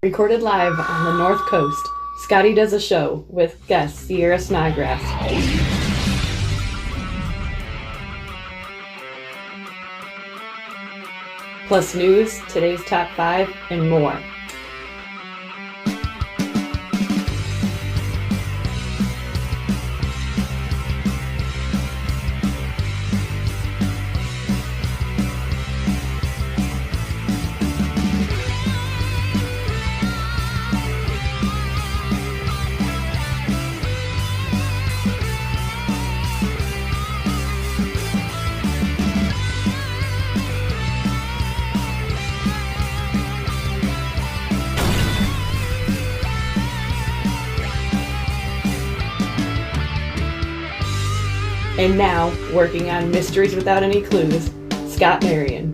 Recorded live on the North Coast, Scotty does a show with guest SIERRA Snodgrass. Plus news, today's top 5, and more. And now, working on Mysteries Without Any Clues, Scott Marion.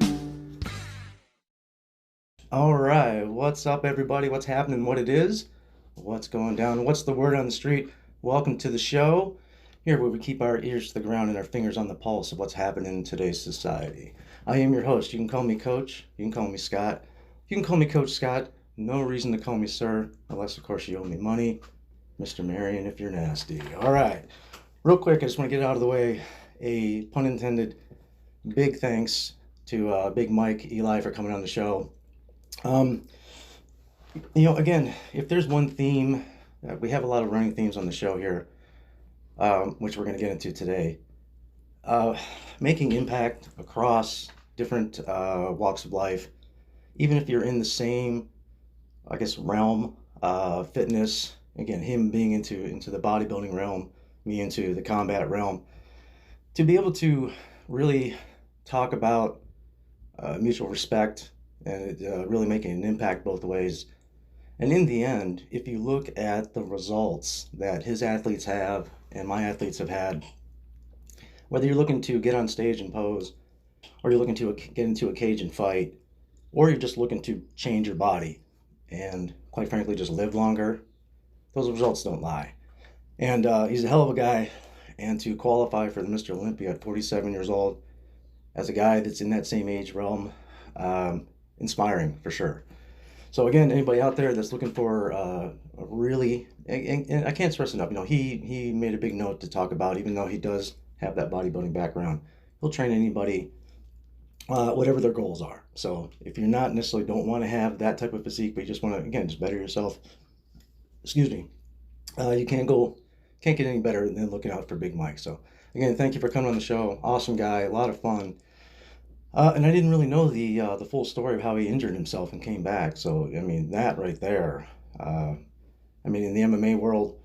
All right, what's up, everybody? What's happening? What it is? What's going down? What's the word on the street? Welcome to the show, here where we keep our ears to the ground and our fingers on the pulse of what's happening in today's society. I am your host. You can call me Coach. You can call me Scott. You can call me Coach Scott. No reason to call me Sir, unless, of course, you owe me money. Mr. Marion, if you're nasty. All right. Real quick, I just want to get out of the way a pun intended big thanks to Big Mike Eli for coming on the show. Again, if there's one theme, we have a lot of running themes on the show here, which we're going to get into today. Making impact across different walks of life, even if you're in the same, realm, fitness. Again, him being into the bodybuilding realm, me into the combat realm, to be able to really talk about mutual respect and really making an impact both ways. And in the end, if you look at the results that his athletes have and my athletes have had, whether you're looking to get on stage and pose, or you're looking to get into a cage and fight, or you're just looking to change your body and, quite frankly, just live longer, those results don't lie. And he's a hell of a guy, and to qualify for the Mr. Olympia at 47 years old, as a guy that's in that same age realm, inspiring for sure. So again, anybody out there that's looking for a really, and I can't stress enough, he made a big note to talk about, even though he does have that bodybuilding background, he'll train anybody, whatever their goals are. So if you're not necessarily don't want to have that type of physique, but you just want to, again, just better yourself, you can't get any better than looking out for Big Mike. So again, thank you for coming on the show. Awesome guy, a lot of fun. And I didn't really know the full story of how he injured himself and came back. So that right there. In the MMA world,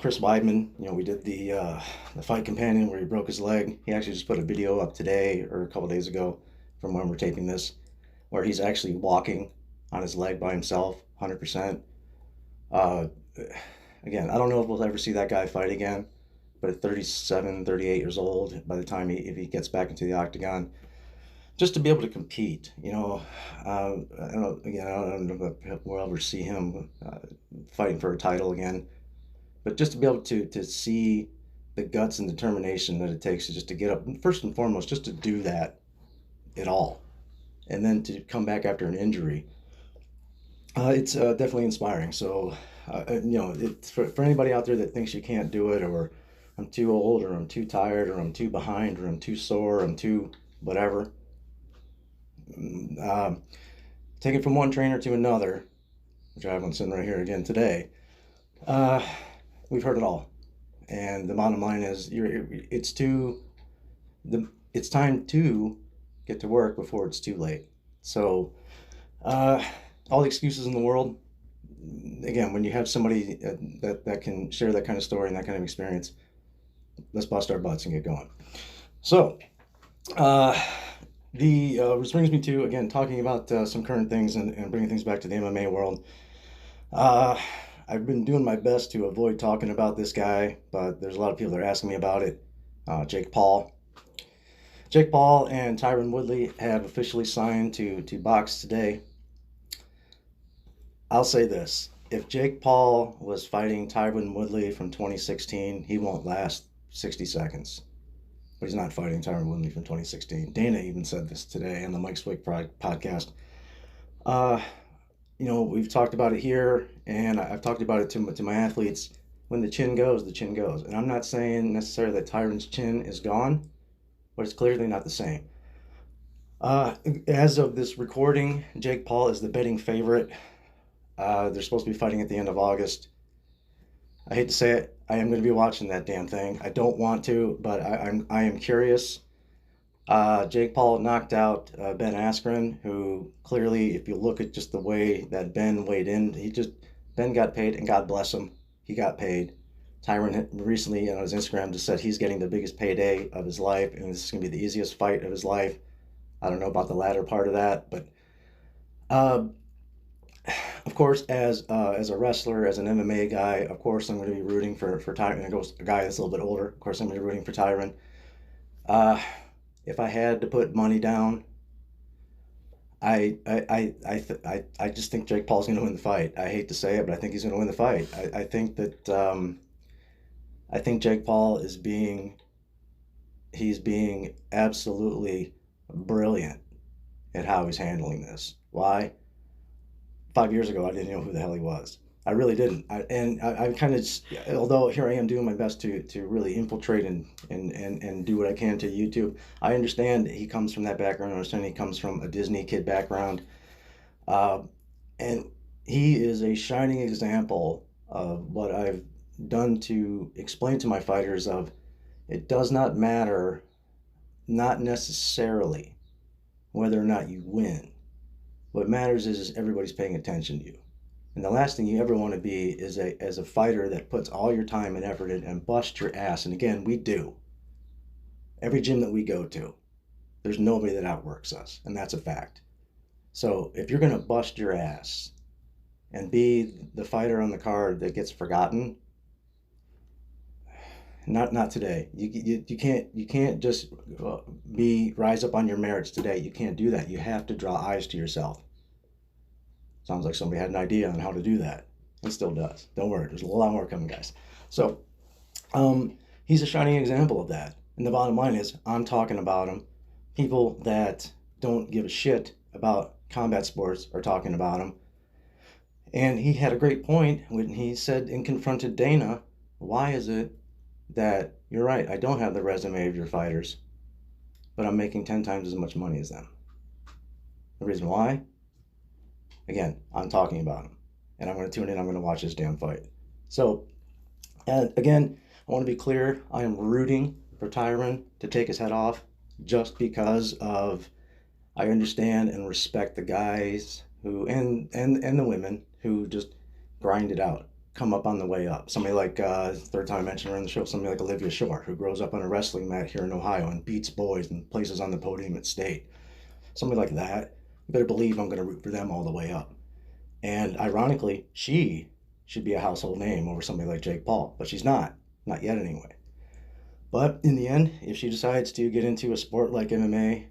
Chris Weidman, we did the Fight Companion where he broke his leg. He actually just put a video up today or a couple days ago from when we're taping this, where he's actually walking on his leg by himself, 100%. Again, I don't know if we'll ever see that guy fight again, but at 37, 38 years old, by the time if he gets back into the octagon, just to be able to compete, I don't know if we'll ever see him fighting for a title again, but just to be able to see the guts and determination that it takes to get up, first and foremost, just to do that at all, and then to come back after an injury, it's definitely inspiring. So, for anybody out there that thinks you can't do it, or I'm too old, or I'm too tired, or I'm too behind, or I'm too sore, or I'm too whatever, take it from one trainer to another, which I have one sitting right here again today. We've heard it all, and the bottom line is it's time to get to work before it's too late. So all the excuses in the world, again, when you have somebody that can share that kind of story and that kind of experience, let's bust our butts and get going. So which brings me to, again, talking about some current things and bringing things back to the MMA world. I've been doing my best to avoid talking about this guy, but there's a lot of people that are asking me about it. Jake Paul. Jake Paul and Tyron Woodley have officially signed to box today. I'll say this. If Jake Paul was fighting Tyron Woodley from 2016, he won't last 60 seconds. But he's not fighting Tyron Woodley from 2016. Dana even said this today on the Mike Swick podcast. we've talked about it here, and I've talked about it to my athletes. When the chin goes, the chin goes. And I'm not saying necessarily that Tyron's chin is gone, but it's clearly not the same. As of this recording, Jake Paul is the betting favorite. They're supposed to be fighting at the end of August. I hate to say it, I am going to be watching that damn thing. I don't want to, but I am curious. Jake Paul knocked out Ben Askren, who clearly, if you look at just the way that Ben weighed in, Ben got paid, and God bless him, he got paid. Tyron recently on his Instagram just said he's getting the biggest payday of his life, and this is going to be the easiest fight of his life. I don't know about the latter part of that, but of course, as a wrestler, as an MMA guy, of course I'm going to be rooting for Tyron. And it goes a guy that's a little bit older. Of course, I'm going to be rooting for Tyron. If I had to put money down, I just think Jake Paul's going to win the fight. I hate to say it, but I think he's going to win the fight. I think that I think Jake Paul is being absolutely brilliant at how he's handling this. Why? 5 years ago, I didn't know who the hell he was. I really didn't. I kind of, although here I am doing my best to really infiltrate and do what I can to YouTube. I understand he comes from that background. I understand he comes from a Disney kid background. And he is a shining example of what I've done to explain to my fighters of it does not matter, not necessarily, whether or not you win. What matters is everybody's paying attention to you. And the last thing you ever want to be is as a fighter that puts all your time and effort in and busts your ass. And again, we do. Every gym that we go to, there's nobody that outworks us. And that's a fact. So if you're going to bust your ass and be the fighter on the card that gets forgotten, not today. You can't just rise up on your merits today. You can't do that. You have to draw eyes to yourself. Sounds like somebody had an idea on how to do that. It still does. Don't worry. There's a lot more coming, guys. So he's a shining example of that. And the bottom line is, I'm talking about him. People that don't give a shit about combat sports are talking about him. And he had a great point when he said and confronted Dana, why is it that you're right, I don't have the resume of your fighters, but I'm making 10 times as much money as them? The reason why? Again, I'm talking about him, and I'm going to tune in. I'm going to watch this damn fight. So, and again, I want to be clear. I am rooting for Tyron to take his head off just because of I understand and respect the guys who and the women who just grind it out, come up on the way up. Somebody like third time I mentioned her on the show, somebody like Olivia Shore, who grows up on a wrestling mat here in Ohio and beats boys and places on the podium at state. Somebody like that, you better believe I'm going to root for them all the way up. And ironically, she should be a household name over somebody like Jake Paul, but she's not yet anyway. But in the end, if she decides to get into a sport like MMA,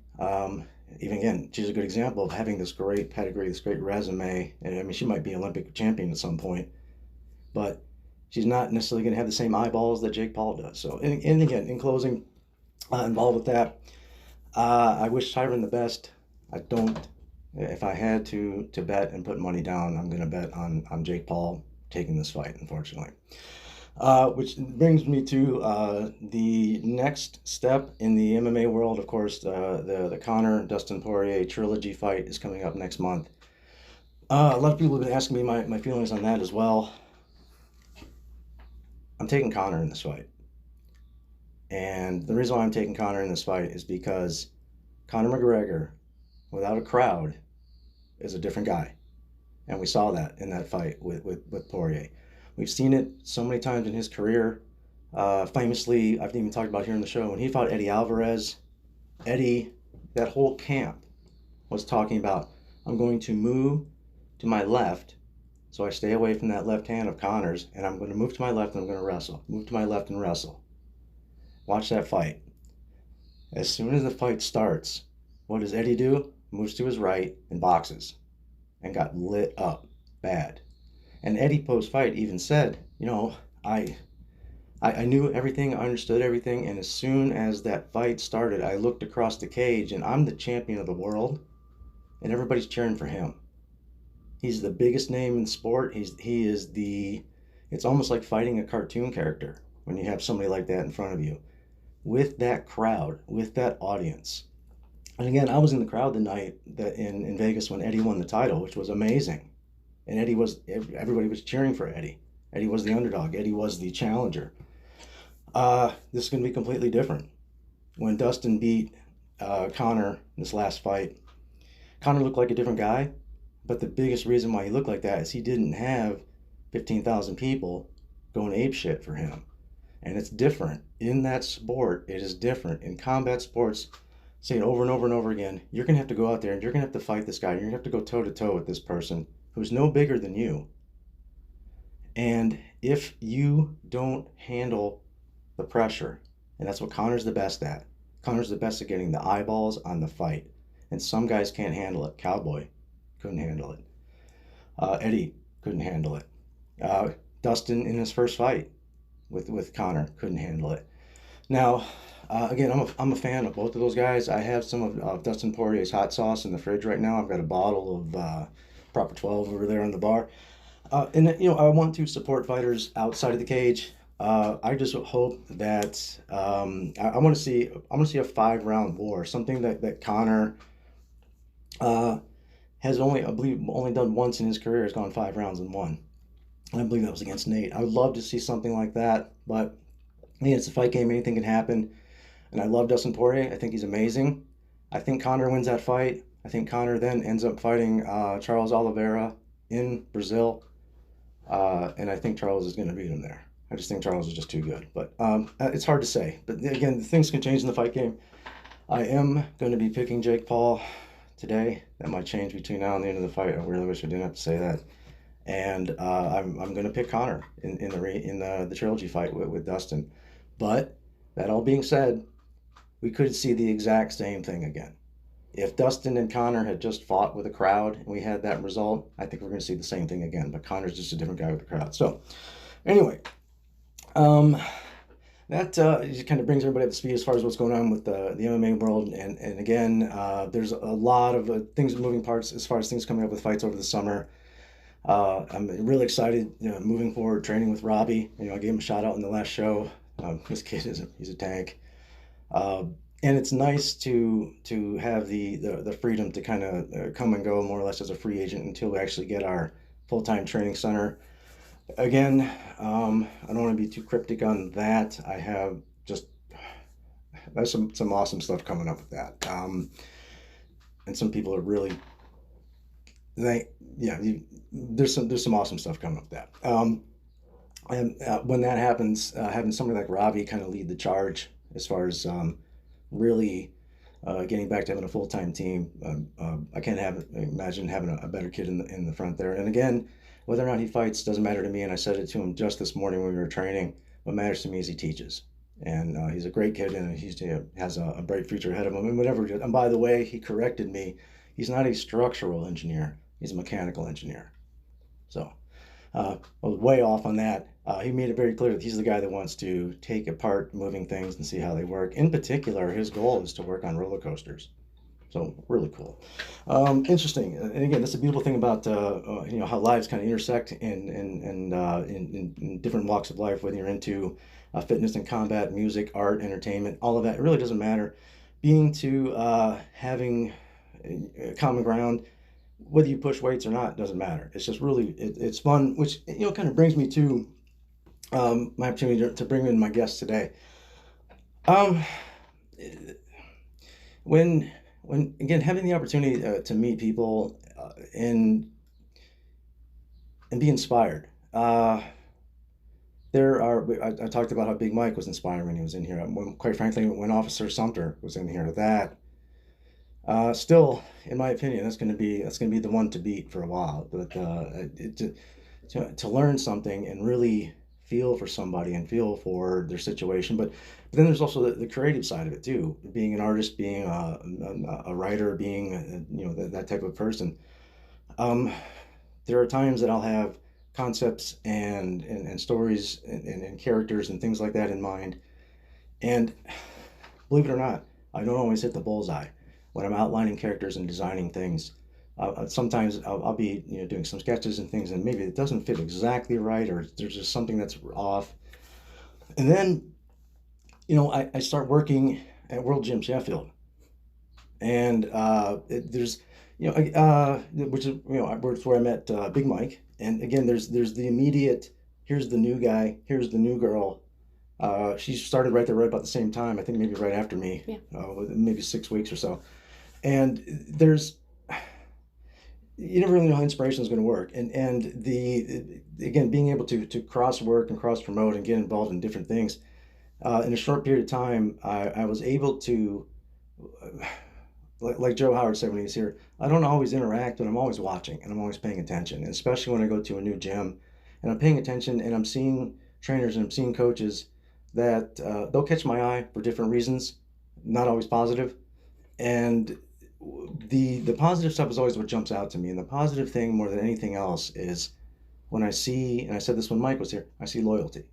even again, she's a good example of having this great pedigree, this great resume. And I mean, she might be Olympic champion at some point, but she's not necessarily going to have the same eyeballs that Jake Paul does. So, and again, in closing, involved with that, I wish Tyron the best. I don't. If I had to bet and put money down, I'm going to bet on Jake Paul taking this fight, unfortunately. Which brings me to the next step in the MMA world. Of course, the Conor Dustin Poirier trilogy fight is coming up next month. A lot of people have been asking me my feelings on that as well. I'm taking Conor in this fight. And the reason why I'm taking Conor in this fight is because Conor McGregor, without a crowd, is a different guy. And we saw that in that fight with Poirier. We've seen it so many times in his career. Famously, I've even talked about here on the show, when he fought Eddie Alvarez, Eddie, that whole camp was talking about, I'm going to move to my left so I stay away from that left hand of Conor's, and I'm going to move to my left and I'm going to wrestle. Move to my left and wrestle. Watch that fight. As soon as the fight starts, what does Eddie do? Moves to his right and boxes, and got lit up bad. And Eddie post-fight even said, you know, I knew everything, I understood everything, and as soon as that fight started, I looked across the cage, and I'm the champion of the world, and everybody's cheering for him. He's the biggest name in sport. He is the. It's almost like fighting a cartoon character when you have somebody like that in front of you, with that crowd, with that audience. And again, I was in the crowd the night that in Vegas when Eddie won the title, which was amazing. And everybody was cheering for Eddie. Eddie was the underdog. Eddie was the challenger. This is going to be completely different. When Dustin beat Conor in this last fight, Conor looked like a different guy, but the biggest reason why he looked like that is he didn't have 15,000 people going apeshit for him. And it's different. In that sport, it is different. In combat sports, say it over and over and over again, you're going to have to go out there and you're going to have to fight this guy. You're going to have to go toe-to-toe with this person who's no bigger than you. And if you don't handle the pressure, and that's what Conor's the best at. Conor's the best at getting the eyeballs on the fight. And some guys can't handle it. Cowboy couldn't handle it. Eddie couldn't handle it. Dustin in his first fight with Conor couldn't handle it. Now, again, I'm a fan of both of those guys. I have some of Dustin Poirier's hot sauce in the fridge right now. I've got a bottle of Proper 12 over there on the bar. And I want to support fighters outside of the cage. I just hope that I want to see a 5-round war, something that Conor has I believe only done once in his career, has gone 5 rounds and won. And I believe that was against Nate. I would love to see something like that, but it's a fight game. Anything can happen. And I love Dustin Poirier. I think he's amazing. I think Conor wins that fight. I think Conor then ends up fighting Charles Oliveira in Brazil. And I think Charles is going to beat him there. I just think Charles is just too good. But it's hard to say. But again, things can change in the fight game. I am going to be picking Jake Paul today. That might change between now and the end of the fight. I really wish I didn't have to say that. And I'm going to pick Conor in the trilogy fight with Dustin. But that all being said, we could see the exact same thing again. If Dustin and Conor had just fought with a crowd and we had that result, I think we're going to see the same thing again. But Conor's just a different guy with a crowd. So, anyway, that just kind of brings everybody up to speed as far as what's going on with the MMA world. And again, there's a lot of things, moving parts as far as things coming up with fights over the summer. I'm really excited, moving forward, training with Robbie. I gave him a shout out in the last show. This kid he's a tank. And it's nice to have the freedom to kind of come and go more or less as a free agent until we actually get our full-time training center. Again, I don't want to be too cryptic on that. I have there's some awesome stuff coming up with that. And some people are really, there's some awesome stuff coming up with that. And when that happens, having somebody like Robbie kind of lead the charge as far as really getting back to having a full-time team. I can't imagine having a better kid in the front there. And again, whether or not he fights doesn't matter to me. And I said it to him just this morning when we were training. What matters to me is he teaches. And he's a great kid, and he has a bright future ahead of him. And whatever. And by the way, he corrected me. He's not a structural engineer. He's a mechanical engineer. So I was way off on that. He made it very clear that he's the guy that wants to take apart moving things and see how they work. In particular, his goal is to work on roller coasters. So really cool. Interesting. And again, that's a beautiful thing about how lives kind of intersect in different walks of life, whether you're into fitness and combat, music, art, entertainment, all of that. It really doesn't matter. Having common ground, whether you push weights or not, doesn't matter. It's just really, it's fun, which, kind of brings me to my opportunity to bring in my guest today. When again, having the opportunity to meet people and be inspired. I talked about how Big Mike was inspiring when he was in here. Quite frankly, when Officer Sumter was in here, that still, in my opinion, that's going to be the one to beat for a while. But to learn something and really feel for somebody and feel for their situation, but then there's also the creative side of it too. Being an artist, being a writer, being that type of person. There are times that I'll have concepts and stories and characters and things like that in mind, and believe it or not, I don't always hit the bullseye when I'm outlining characters and designing things. Sometimes I'll be doing some sketches and things, and maybe it doesn't fit exactly right, or there's just something that's off. And then I start working at World Gym Sheffield, and there's which is where I met Big Mike. And again, there's the immediate, here's the new guy, here's the new girl. She started right there, right about the same time. I think maybe right after me, Yeah. maybe 6 weeks or so. And you never really know how inspiration is going to work. And the again, being able to cross work and cross promote and get involved in different things in a short period of time, I was able to, like Joe Howard said when he was here, I don't always interact, but I'm always watching and I'm always paying attention. And especially when I go to a new gym and I'm paying attention and I'm seeing trainers and I'm seeing coaches that they'll catch my eye for different reasons, not always positive. And the positive stuff is always what jumps out to me. And the positive thing more than anything else is when I see, and I said this when Mike was here, I see loyalty.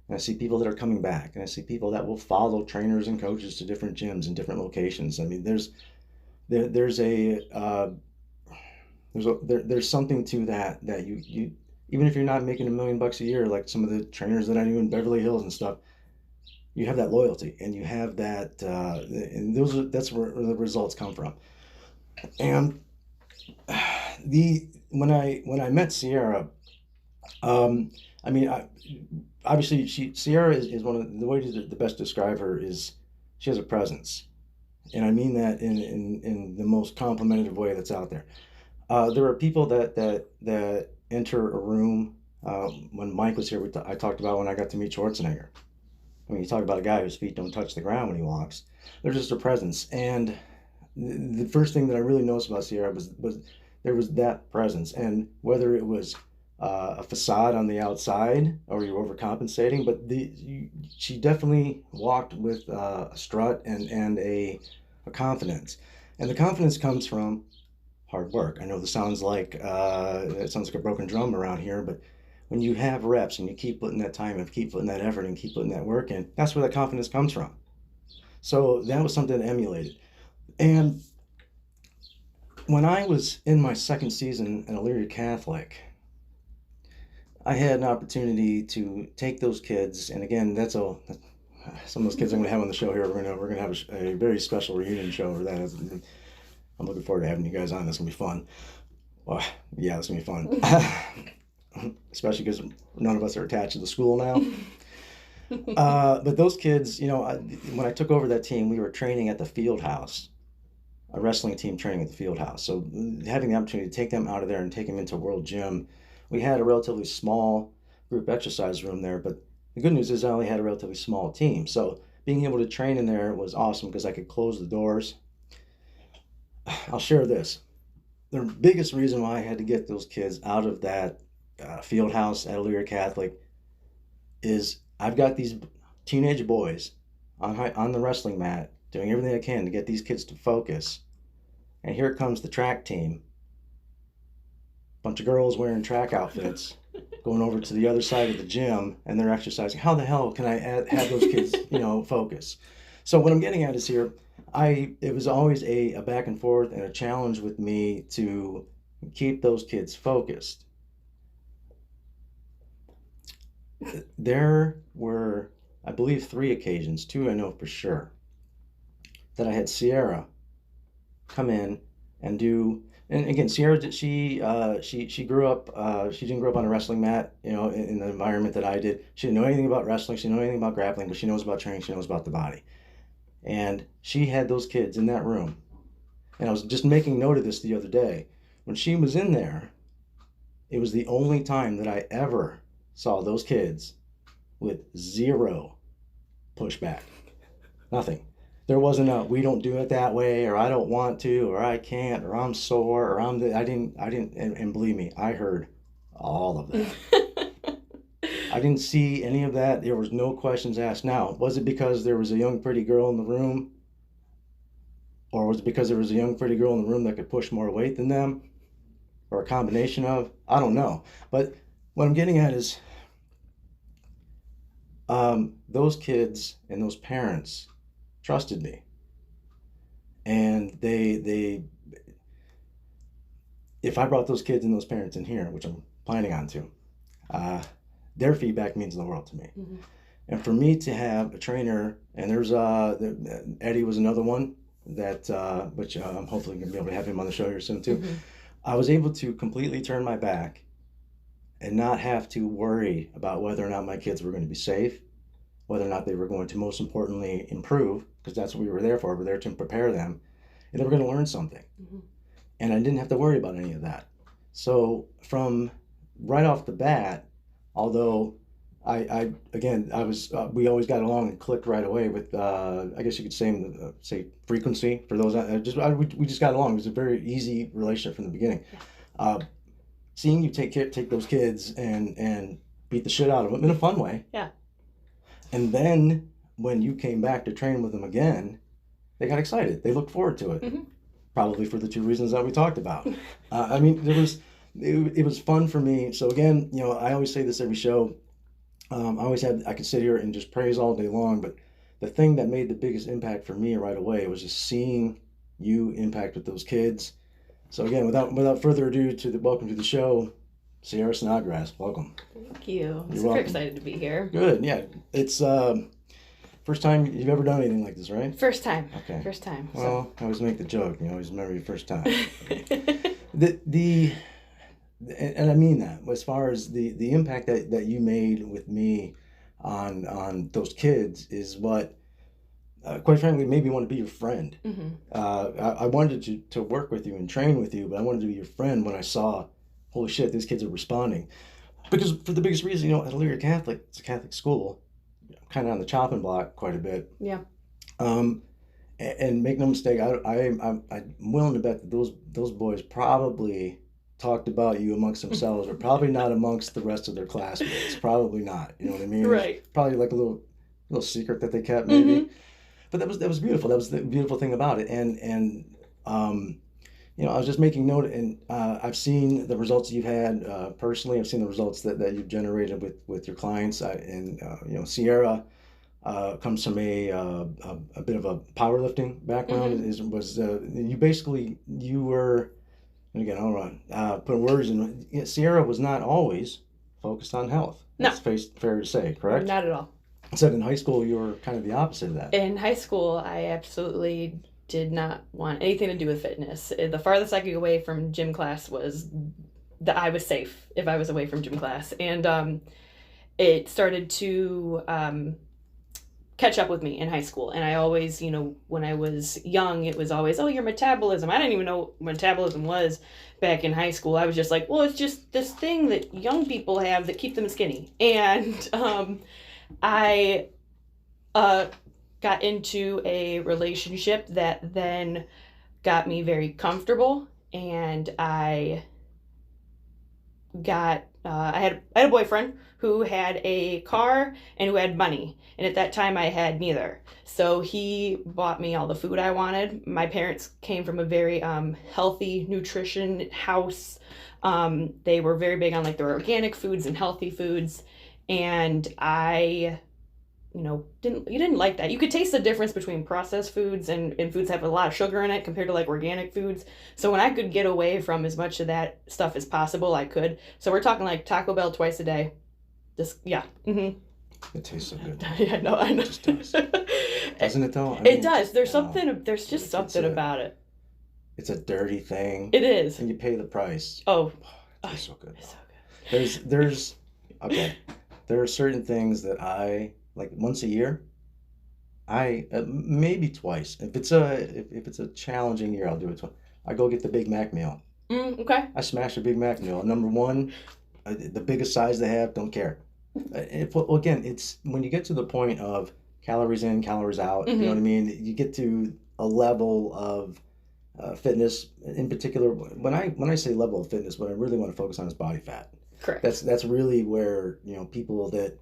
And I see people that are coming back, and I see people that will follow trainers and coaches to different gyms and different locations. I mean, there's something to that you even if you're not making $1 million a year, like some of the trainers that I knew in Beverly Hills and stuff, you have that loyalty and you have that, and that's where the results come from. And when I met Sierra, I mean, obviously Sierra is one of the ways to the best describe her is she has a presence, and I mean that in the most complimentary way that's out there. There are people that enter a room. When Mike was here, I talked about when I got to meet Schwarzenegger. I mean, you talk about a guy whose feet don't touch the ground when he walks. There's just a presence, and the first thing that I really noticed about Sierra was there was that presence, and whether it was a facade on the outside or you're overcompensating, but she definitely walked with a strut and a confidence, and the confidence comes from hard work. I know this sounds like it sounds like a broken drum around here, but when you have reps and you keep putting that time and keep putting that effort and keep putting that work in, that's where that confidence comes from. So that was something that emulated. And when I was in my second season at Elyria Catholic, I had an opportunity to take those kids, and again, some of those kids I'm going to have on the show here. We're going to have a very special reunion show for that. I'm looking forward to having you guys on. That's going to be fun. Well, yeah, it's going to be fun. Especially because none of us are attached to the school now. But those kids, when I took over that team, we were training at the field house, a wrestling team training at the field house. So having the opportunity to take them out of there and take them into World Gym, we had a relatively small group exercise room there, but the good news is I only had a relatively small team. So being able to train in there was awesome because I could close the doors. I'll share this. The biggest reason why I had to get those kids out of that field house at Elyria Catholic is I've got these teenage boys on the wrestling mat doing everything I can to get these kids to focus. And here comes the track team. Bunch of girls wearing track outfits going over to the other side of the gym and they're exercising. How the hell can I have those kids, focus? So what I'm getting at is here, it was always a back and forth and a challenge with me to keep those kids focused. There were, I believe, 3 occasions, 2 I know for sure, that I had Sierra come in and do. And again, Sierra, she grew up. She didn't grow up on a wrestling mat, in the environment that I did. She didn't know anything about wrestling. She didn't know anything about grappling, but she knows about training. She knows about the body. And she had those kids in that room. And I was just making note of this the other day. When she was in there, it was the only time that I ever saw those kids with 0 pushback. Nothing. There wasn't a we don't do it that way, or I don't want to, or I can't, or I'm sore, or I didn't, and believe me, I heard all of that. I didn't see any of that. There was no questions asked. Now, was it because there was a young pretty girl in the room? Or was it because there was a young pretty girl in the room that could push more weight than them? Or a combination of? I don't know. But what I'm getting at is those kids and those parents trusted me. And they if I brought those kids and those parents in here, which I'm planning on to, their feedback means the world to me. Mm-hmm. And for me to have a trainer, and there's Eddie was another one that which I'm hopefully gonna be able to have him on the show here soon too. Mm-hmm. I was able to completely turn my back and not have to worry about whether or not my kids were going to be safe, whether or not they were going to, most importantly, improve, because that's what we were there for. We're there to prepare them, and they were going to learn something. Mm-hmm. And I didn't have to worry about any of that. So from right off the bat, although we always got along and clicked right away with, I guess you could say frequency for those. We just got along. It was a very easy relationship from the beginning. Yeah. Seeing you take those kids and beat the shit out of them in a fun way. Yeah. And then when you came back to train with them again, they got excited. They looked forward to it. Mm-hmm. Probably for the two reasons that we talked about. I mean, it was fun for me. So again, I always say this every show. I could sit here and just praise all day long, but the thing that made the biggest impact for me right away was just seeing you impact with those kids. So again, without further ado, welcome to the show, SIERRA SNODGRASS. Welcome. Thank you. I'm You're super welcome. excited to be here. Good. Yeah, it's first time you've ever done anything like this, right? First time. Okay. First time. Well, I always make the joke. You always remember your first time. And I mean that as far as the impact that you made with me on those kids is what, quite frankly, made me want to be your friend. Mm-hmm. I wanted to work with you and train with you, but I wanted to be your friend when I saw, holy shit, these kids are responding. Because for the biggest reason, at Elyria Catholic, it's a Catholic school, kind of on the chopping block quite a bit. Yeah. And make no mistake, I'm willing to bet that those boys probably talked about you amongst themselves, or probably not amongst the rest of their classmates. Probably not. You know what I mean? Right. Probably like a little secret that they kept, maybe. Mm-hmm. But that was beautiful. That was the beautiful thing about it. And I was just making note, and I've seen the results you've had personally. I've seen the results that you've generated with your clients. SIERRA comes from a bit of a powerlifting background. Mm-hmm. You were, and again, I'll put words in. SIERRA was not always focused on health. No. That's fair to say, correct? Not at all. So in high school, you were kind of the opposite of that. In high school, I absolutely did not want anything to do with fitness. The farthest I could go away from gym class was that I was safe if I was away from gym class. And it started to catch up with me in high school. And I always, when I was young, it was always, oh, your metabolism. I didn't even know what metabolism was back in high school. I was just like, well, it's just this thing that young people have that keep them skinny. And I got into a relationship that then got me very comfortable, and I had a boyfriend who had a car and who had money, and at that time I had neither. So he bought me all the food I wanted. My parents came from a very healthy nutrition house. They were very big on their organic foods and healthy foods, and I didn't like that. You could taste the difference between processed foods and foods that have a lot of sugar in it compared to organic foods. So when I could get away from as much of that stuff as possible, I could. So we're talking Taco Bell twice a day. Just, yeah. Mm-hmm. It tastes so good. Yeah, no, I know. It just does. Doesn't it though? It does. There's just something about it. It's a dirty thing. It is. And you pay the price. Oh. It tastes so good. It's so good. Okay. There are certain things that I once a year. I maybe twice. If it's a challenging year, I'll do it twice. I go get the Big Mac meal. Okay. I smash a Big Mac meal. Number one, the biggest size they have. Don't care. Again, it's when you get to the point of calories in, calories out. Mm-hmm. You know what I mean. You get to a level of fitness. In particular, when I say level of fitness, what I really want to focus on is body fat. Correct. That's really where people that.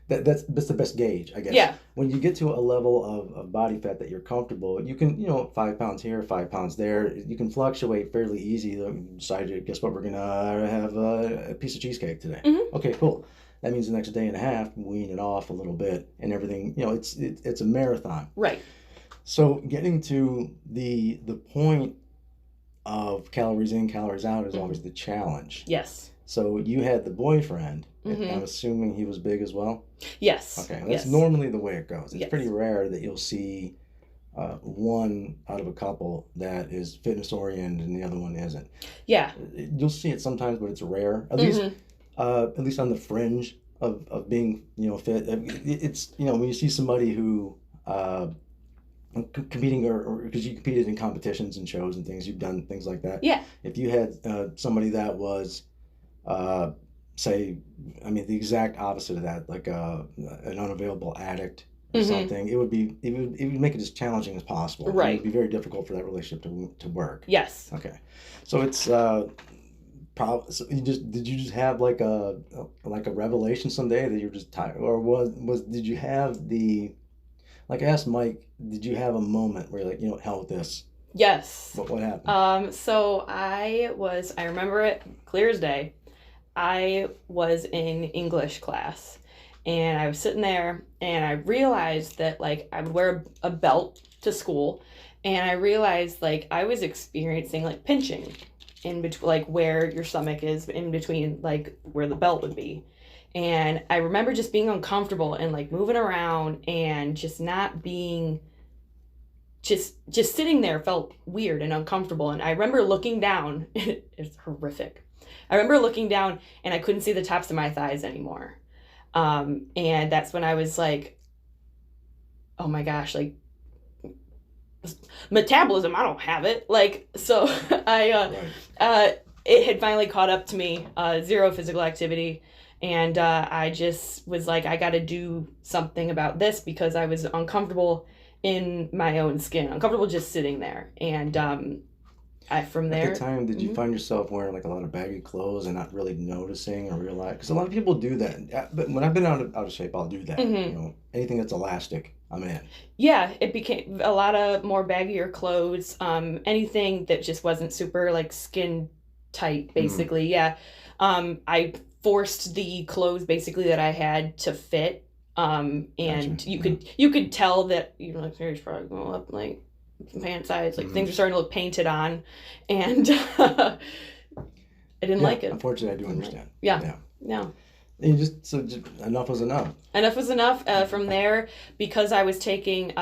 That's the best gauge, I guess. Yeah. When you get to a level of body fat that you're comfortable, you can, 5 pounds here, 5 pounds there. You can fluctuate fairly easy. Decide, guess what, we're going to have a piece of cheesecake today. Mm-hmm. Okay, cool. That means the next day and a half, wean it off a little bit and everything. It's a marathon. Right. So getting to the point of calories in, calories out is always the challenge. Yes. So you had the boyfriend, and Mm-hmm. I'm assuming he was big as well? Yes. Okay, that's Yes. normally the way it goes. It's Yes. pretty rare that you'll see one out of a couple that is fitness oriented and the other one isn't. Yeah. You'll see it sometimes, but it's rare. Mm-hmm. At least on the fringe of being, fit. It's, when you see somebody who competing or because you competed in competitions and shows and things, you've done things like that. Yeah. If you had somebody that was, say, the exact opposite of that, like an unavailable addict or something, it would make it as challenging as possible. Right. It would be very difficult for that relationship to work. Yes. Okay. So it's so did you just have like a revelation someday that you're just tired, or did you have the, like I asked Mike, did you have a moment where you're like, hell with this? Yes. What happened? So I remember it clear as day. I was in English class and I was sitting there and I realized that like I would wear a belt to school, and I realized like I was experiencing like pinching in between, like where your stomach is in between, like where the belt would be. And I remember just being uncomfortable and like moving around and just not being, just sitting there felt weird and uncomfortable. And I remember looking down, it's horrific. I remember looking down and I couldn't see the tops of my thighs anymore. And that's when I was like, oh my gosh, like metabolism, I don't have it. Like, so it had finally caught up to me, zero physical activity. And I just was like, I got to do something about this because I was uncomfortable in my own skin, uncomfortable just sitting there. And from there. At the time, did you find yourself wearing like a lot of baggy clothes and not really noticing or realize? Because a lot of people do that. But when I've been out of shape, I'll do that. Anything that's elastic, I'm in. Yeah, it became a lot of more baggier clothes. Anything that just wasn't super like skin tight, basically. Yeah. I forced the clothes basically that I had to fit. And gotcha. you could tell that, like here's probably going up like pant size, like things are starting to look painted on, and I didn't like it. Unfortunately, I do understand. Yeah. And just enough was enough. Enough was enough. From there, because I was taking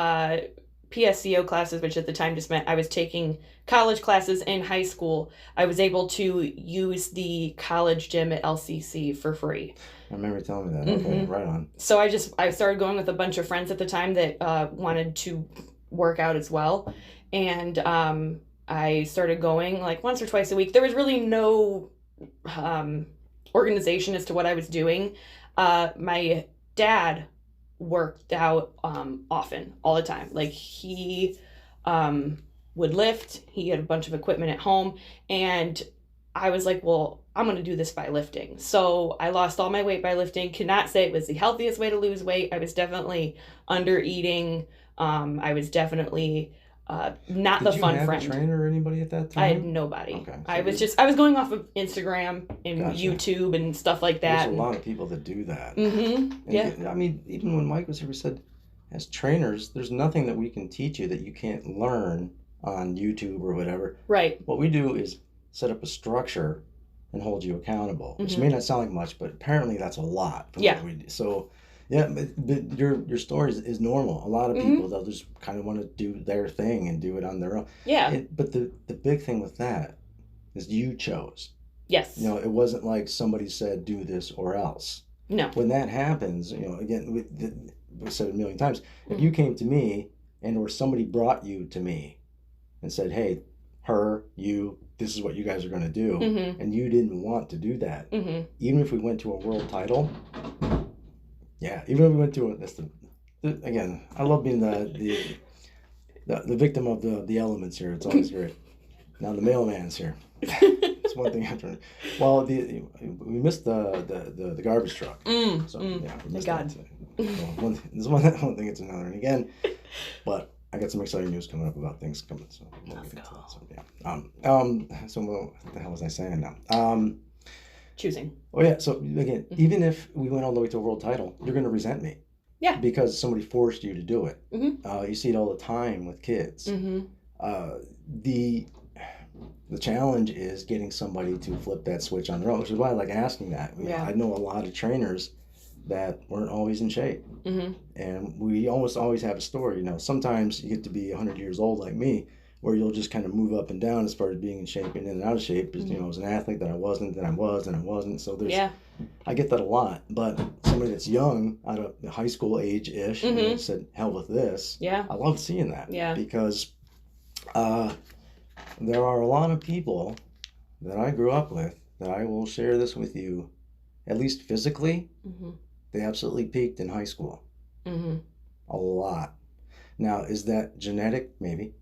PSCO classes, which at the time just meant I was taking college classes in high school, I was able to use the college gym at LCC for free. I remember telling me that. Okay, right on. So I started going with a bunch of friends at the time that wanted to work out as well, and I started going like once or twice a week. There was really no organization as to what I was doing. My dad worked out often, all the time. Like he would lift. He had a bunch of equipment at home, and I was like, well, I'm going to do this by lifting. So I lost all my weight by lifting. Cannot say it was the healthiest way to lose weight. I was definitely under eating. I was definitely not the fun friend. Did you have a trainer or anybody at that time? I had nobody. Okay. So I was going off of Instagram and gotcha. YouTube and stuff like that. There's a lot of people that do that. Yeah. Even when Mike was here, we said, as trainers, there's nothing that we can teach you that you can't learn on YouTube or whatever. Right. What we do is set up a structure and hold you accountable, which may not sound like much, but apparently that's a lot. What we do. So, but your story is normal. A lot of people, they'll just kind of want to do their thing and do it on their own. Yeah. But the big thing with that is you chose. Yes. It wasn't like somebody said, do this or else. No. When that happens, again, we said it a million times, if you came to me or somebody brought you to me and said, hey, this is what you guys are going to do, and you didn't want to do that, even if we went to a world title, even if we went to again, I love being the victim of the elements here. It's always great. Now the mailman's here. It's one thing after. Well, we missed the garbage truck. We missed that. Well, one thing, it's another, and again, but I got some exciting news coming up about things coming. So let's go. So what the hell was I saying now? Choosing. Oh yeah. So again, even if we went all the way to a world title, you're going to resent me. Yeah. Because somebody forced you to do it. You see it all the time with kids. The challenge is getting somebody to flip that switch on their own, which is why I like asking that. Yeah. I know a lot of trainers that weren't always in shape. Mm-hmm. And we almost always have a story. Sometimes you get to be 100 years old like me, where you'll just kind of move up and down as far as being in shape and in and out of shape. Because, I was an athlete, then I wasn't, then I was, then I wasn't. So I get that a lot. But somebody that's young, out of high school age-ish, said, hell with this. Yeah. I love seeing that. Yeah. Because there are a lot of people that I grew up with that I will share this with you, at least physically, they absolutely peaked in high school. A lot. Now, is that genetic? Maybe.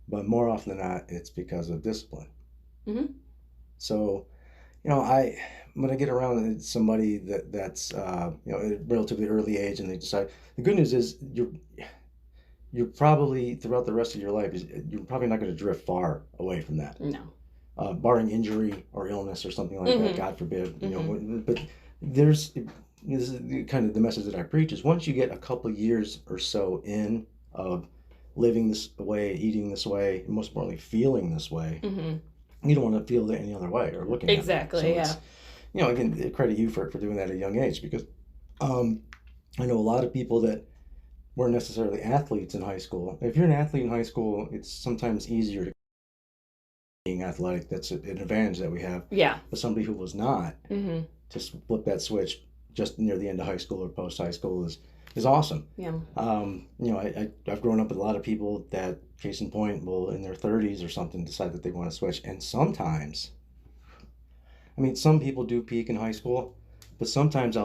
But more often than not, it's because of discipline. So, when I get around somebody that's at a relatively early age, and they decide, the good news is you're probably, throughout the rest of your life, you're probably not going to drift far away from that. No. Barring injury or illness or something like that, God forbid. But this is kind of the message that I preach, is once you get a couple years or so in of living this way, eating this way, and most importantly, feeling this way, you don't want to feel it any other way or looking exactly, at it. So again, credit you for doing that at a young age, because I know a lot of people that weren't necessarily athletes in high school. If you're an athlete in high school, it's sometimes easier to being athletic. That's an advantage that we have. Yeah. But somebody who was not, to flip that switch just near the end of high school or post high school is awesome. Yeah. I've grown up with a lot of people that, case in point, will in their 30s or something decide that they want to switch. And sometimes, some people do peak in high school, but sometimes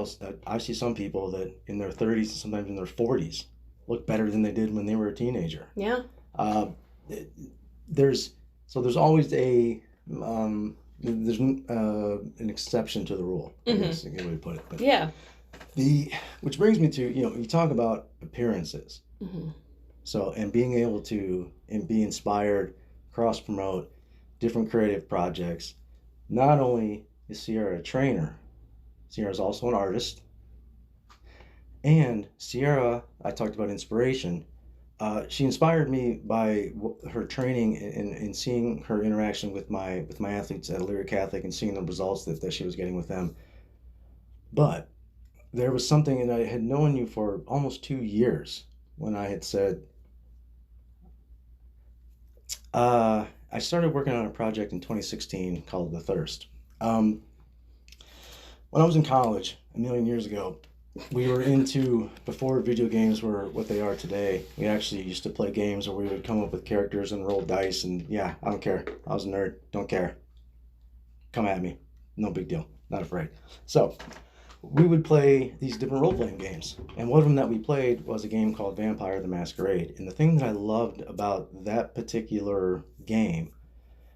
I see some people that in their 30s and sometimes in their 40s look better than they did when they were a teenager. Yeah. There's always there's an exception to the rule, I guess is a good way to put it. But yeah. Which brings me to, you talk about appearances. So, and being able to be inspired, cross promote different creative projects. Not only is Sierra a trainer, Sierra is also an artist. And Sierra, I talked about inspiration. She inspired me by her training and seeing her interaction with my athletes at Lyric Catholic and seeing the results that she was getting with them. But there was something, and I had known you for almost 2 years when I had said, I started working on a project in 2016 called The Thirst. When I was in college a million years ago, we were into, before video games were what they are today, we actually used to play games where we would come up with characters and roll dice, and I don't care. I was a nerd. Don't care. Come at me. No big deal. Not afraid. So we would play these different role-playing games. And one of them that we played was a game called Vampire the Masquerade. And the thing that I loved about that particular game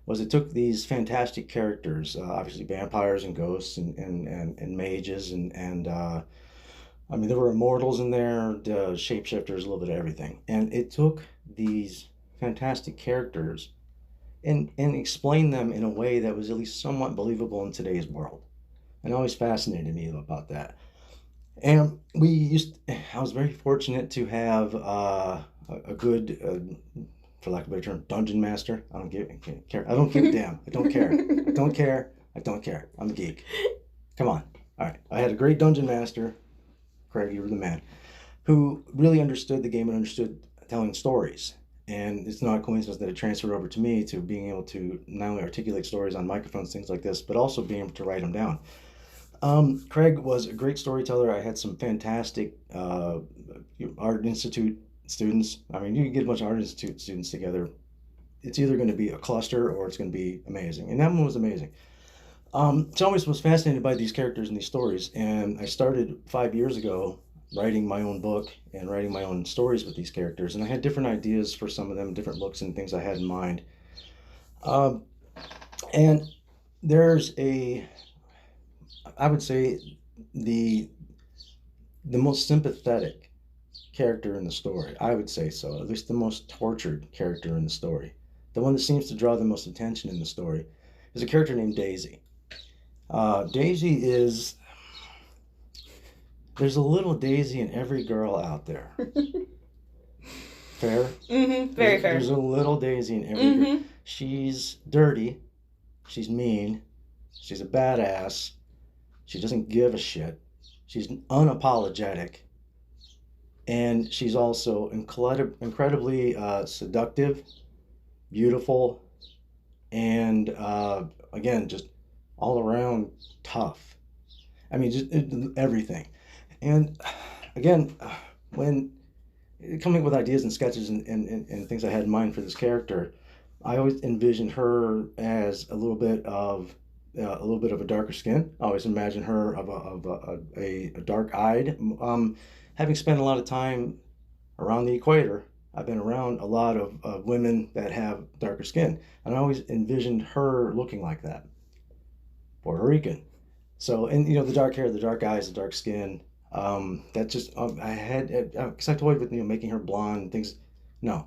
was it took these fantastic characters, obviously vampires and ghosts and mages and there were immortals in there, shapeshifters, a little bit of everything. And it took these fantastic characters and explained them in a way that was at least somewhat believable in today's world. And always fascinated me about that. And I was very fortunate to have a good, for lack of a better term, dungeon master. I don't give a damn. I don't care. I don't care. I'm a geek. Come on. All right. I had a great dungeon master, Craig, you were the man, who really understood the game and understood telling stories. And it's not a coincidence that it transferred over to me, to being able to not only articulate stories on microphones, things like this, but also being able to write them down. Craig was a great storyteller. I had some fantastic Art Institute students. You can get a bunch of Art Institute students together. It's either going to be a cluster or it's going to be amazing. And that one was amazing. So I always was fascinated by these characters and these stories. And I started 5 years ago writing my own book and writing my own stories with these characters. And I had different ideas for some of them, different looks and things I had in mind. And there's I would say the most sympathetic character in the story, I would say so, at least the most tortured character in the story, the one that seems to draw the most attention in the story, is a character named Daisy. Daisy is, there's a little Daisy in every girl out there. Fair? Very fair. There's a little Daisy in every girl. She's dirty, she's mean, she's a badass, she doesn't give a shit, she's unapologetic, and she's also incredibly seductive, beautiful, and again, just all around tough. I mean, just everything. And again, when coming up with ideas and sketches and things I had in mind for this character, I always envisioned her as a little bit of a darker skin. I always imagine her of a dark-eyed. Having spent a lot of time around the equator, I've been around a lot of women that have darker skin, and I always envisioned her looking like that. Puerto Rican. So, and the dark hair, the dark eyes, the dark skin. That just I had because I toyed with making her blonde and things. No,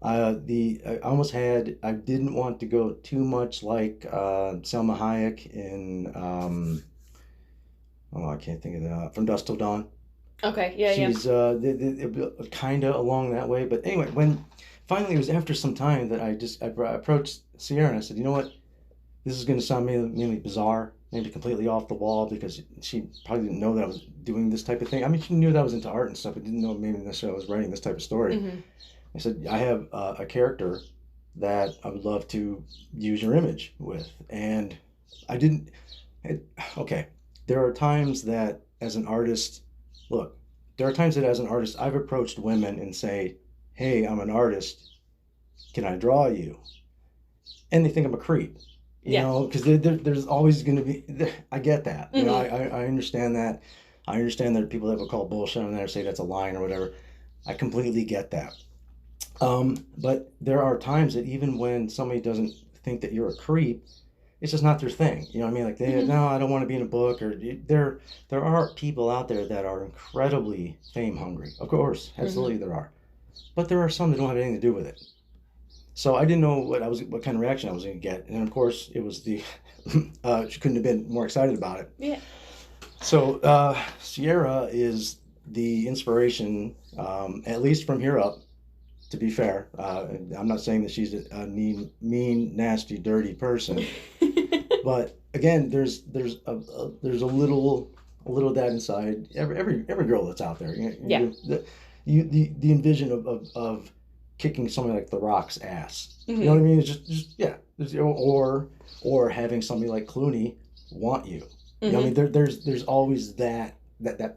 I almost had. I didn't want to go too much like Selma Hayek in I can't think of that, From Dusk Till Dawn. Okay, yeah, She's kind of along that way. But anyway, when finally it was after some time that I approached Sierra and I said, you know what, this is going to sound mainly bizarre, maybe completely off the wall, because she probably didn't know that I was doing this type of thing. I mean, she knew that I was into art and stuff, but didn't know maybe necessarily I was writing this type of story. Mm-hmm. I said, I have a character that I would love to use your image with. And I didn't, okay, there are times that as an artist, I've approached women and say, hey, I'm an artist, can I draw you? And they think I'm a creep. You know, because there's always going to be, I get that. You know, I understand that. I understand that people that will call bullshit on that or say that's a line or whatever. I completely get that. But there are times that even when somebody doesn't think that you're a creep, it's just not their thing. You know what I mean? Like, no, I don't want to be in a book. Or there are people out there that are incredibly fame hungry. Of course, absolutely there are. But there are some that don't have anything to do with it. So I didn't know what kind of reaction I was going to get, and of course it was she couldn't have been more excited about it. Yeah. So Sierra is the inspiration, at least from here up. To be fair, I'm not saying that she's a mean, nasty, dirty person, but again, there's a little of that inside every girl that's out there. The envision of kicking somebody like The Rock's ass. You know what I mean? It's just yeah. Or having somebody like Clooney want you. You know what I mean? There's always that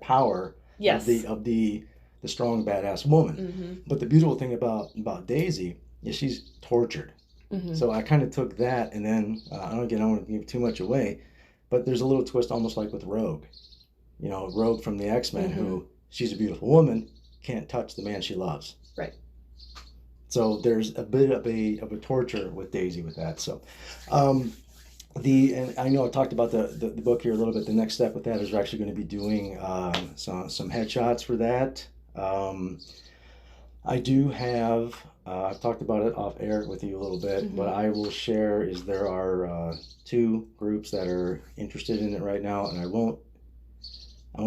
power of the strong badass woman. But the beautiful thing about Daisy is she's tortured. So I kind of took that, and then I don't want to give too much away, but there's a little twist almost like with Rogue. You know, Rogue from the X-Men, who she's a beautiful woman, can't touch the man she loves. Right. So there's a bit of a torture with Daisy with that. So, and I know I talked about the book here a little bit. The next step with that is we're actually going to be doing some headshots for that. I do have. I've talked about it off air with you a little bit. What I will share is there are 2 groups that are interested in it right now, and I won't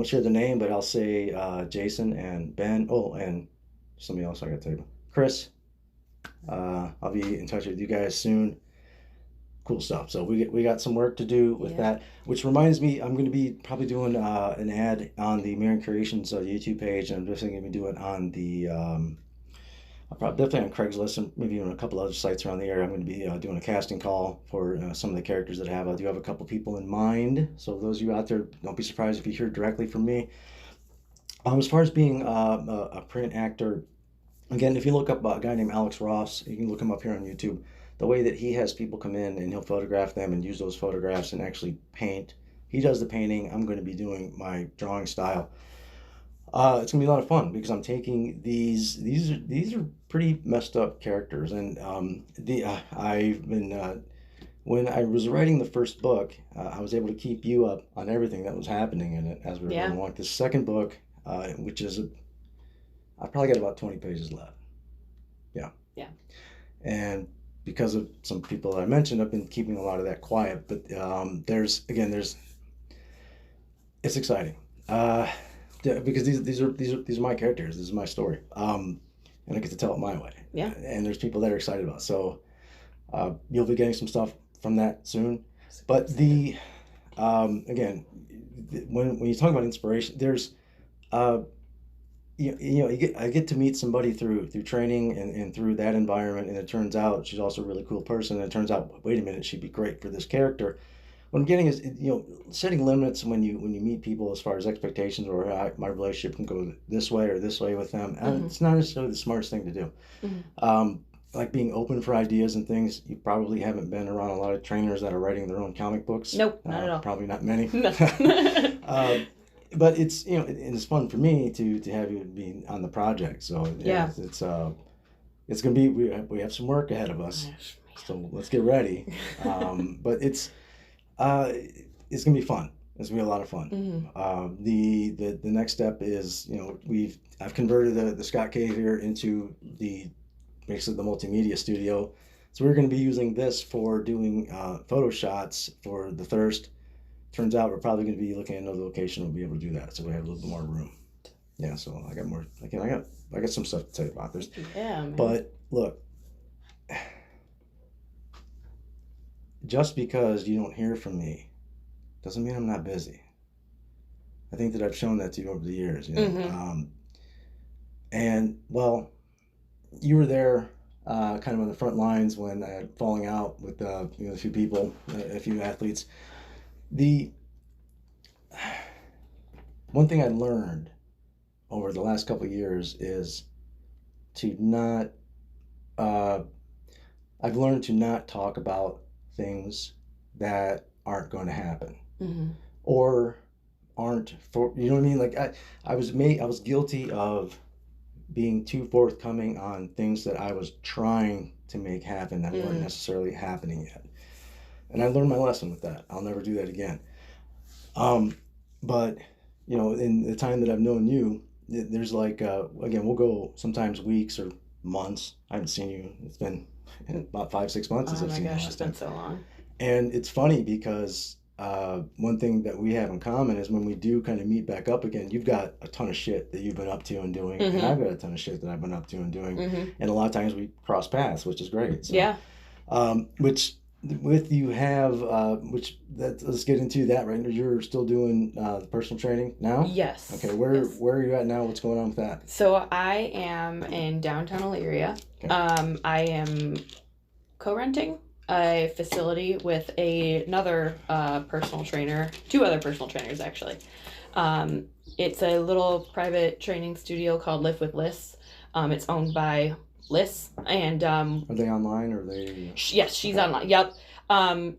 share the name, but I'll say Jason and Ben. Oh, and somebody else I got to tell you, Chris. I'll be in touch with you guys soon. Cool stuff. So we got some work to do with that, which reminds me, I'm going to be probably doing an ad on the Marion Creations YouTube page, and I'm just going to be doing on the definitely on Craigslist and maybe even a couple other sites around the area. I'm going to be doing a casting call for some of the characters that I have. I do have a couple people in mind, so those of you out there, don't be surprised if you hear directly from me. As far as being a print actor, again, if you look up a guy named Alex Ross, you can look him up here on YouTube. The way that he has people come in and he'll photograph them and use those photographs and actually paint. He does the painting. I'm going to be doing my drawing style. It's gonna be a lot of fun because I'm taking these are pretty messed up characters, and I've been when I was writing the first book, I was able to keep you up on everything that was happening in it as we were going along. The second book, which is I probably got about 20 pages left. Yeah. And because of some people that I mentioned, I've been keeping a lot of that quiet. But it's exciting because these are my characters. This is my story, and I get to tell it my way. Yeah. And there's people that are excited about it. So You'll be getting some stuff from that soon. But the again, when you talk about inspiration, there's I get to meet somebody through training and through that environment, and it turns out she's also a really cool person. And it turns out, wait a minute, she'd be great for this character. What I'm getting is, setting limits when you meet people as far as expectations, or my relationship can go this way or this way with them. And it's not necessarily the smartest thing to do. Like being open for ideas and things. You probably haven't been around a lot of trainers that are writing their own comic books. Nope, not at all. Probably not many. No. But it's it's fun for me to have you be on the project. So yeah, it's gonna be, we have some work ahead of us. So let's get ready. But it's gonna be fun. It's gonna be a lot of fun. The next step is, I've converted the Scott Cave here into basically the multimedia studio. So we're going to be using this for doing photo shots for the Thirst. Turns out we're probably going to be looking at another location. We'll be able to do that, so we have a little bit more room. Yeah, so I got more. Again, I got some stuff to tell you about this. Yeah, man. But look, just because you don't hear from me doesn't mean I'm not busy. I think that I've shown that to you over the years. And well, you were there kind of on the front lines when I had falling out with a few people, a few athletes. The one thing I learned over the last couple of years is to not, I've learned to not talk about things that aren't going to happen or aren't for, you know what I mean? Like I was guilty of being too forthcoming on things that I was trying to make happen that weren't necessarily happening yet. And I learned my lesson with that. I'll never do that again. But, in the time that I've known you, there's like, again, we'll go sometimes weeks or months. I haven't seen you. It's been about 5-6 months since I've seen you last time. It's been so long. And it's funny because one thing that we have in common is when we do kind of meet back up again, you've got a ton of shit that you've been up to and doing, and I've got a ton of shit that I've been up to and doing, and a lot of times we cross paths, which is great. So, yeah. Which with you have, let's get into that right now. You're still doing the personal training now? Yes. Okay, where are you at now? What's going on with that? So I am in downtown Elyria. Okay. I am co-renting a facility with another personal trainer, 2 other personal trainers actually. It's a little private training studio called Lift with Liz. It's owned by Liz, and are they online or are they? Yes, she's online. Yep.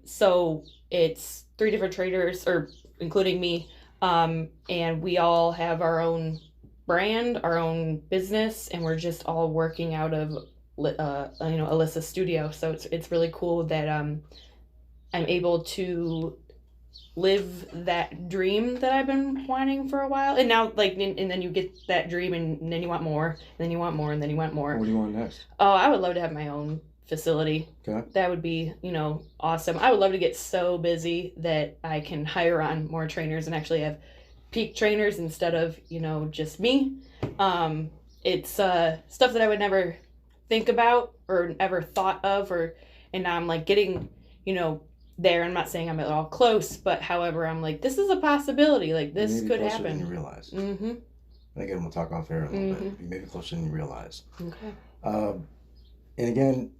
So it's 3 different trainers, or including me, and we all have our own brand, our own business, and we're just all working out of Alyssa's studio. So it's really cool that I'm able to live that dream that I've been wanting for a while. And now, and then you get that dream, and then you want more, and then you want more, and then you want more. What do you want next? Oh, I would love to have my own facility. Okay. That would be, awesome. I would love to get so busy that I can hire on more trainers and actually have peak trainers instead of, just me. It's stuff that I would never think about or ever thought of, and now I'm like getting, there. I'm not saying I'm at all close, but however, I'm like, this is a possibility. Like, this could happen. Than you realize. Again, we'll talk off air a little bit. Maybe closer than you realize. Okay. And again,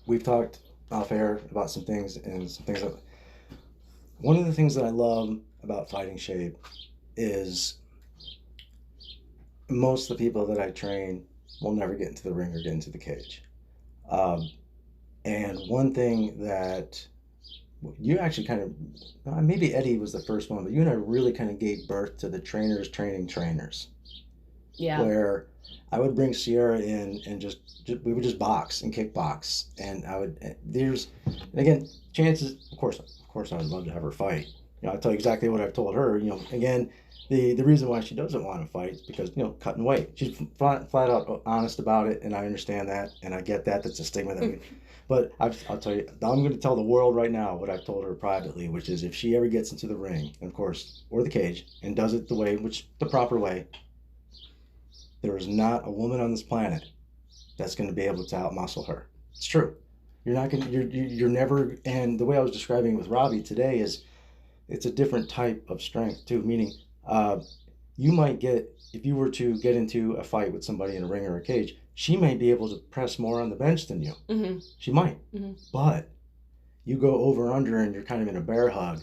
we've talked off air about some things that. One of the things that I love about Fighting Shape is most of the people that I train will never get into the ring or get into the cage. And one thing that you actually kind of, maybe Eddie was the first one, but you and I really kind of gave birth to the trainers training trainers. Yeah. Where I would bring Sierra in and just we would just box and kickbox, and and again, chances, of course I would love to have her fight. I'll tell you exactly what I've told her. Again, the reason why she doesn't want to fight is because, cutting weight. She's flat out honest about it, and I understand that, and I get that. That's a stigma that we. But I'll tell you, I'm going to tell the world right now what I've told her privately, which is if she ever gets into the ring, and of course, or the cage, and does it the proper way, there is not a woman on this planet that's going to be able to outmuscle her. It's true. You're not gonna. You're never. And the way I was describing it with Robbie today is, it's a different type of strength too. Meaning, you might get, if you were to get into a fight with somebody in a ring or a cage, she may be able to press more on the bench than you. Mm-hmm. She might. Mm-hmm. But you go over under and you're kind of in a bear hug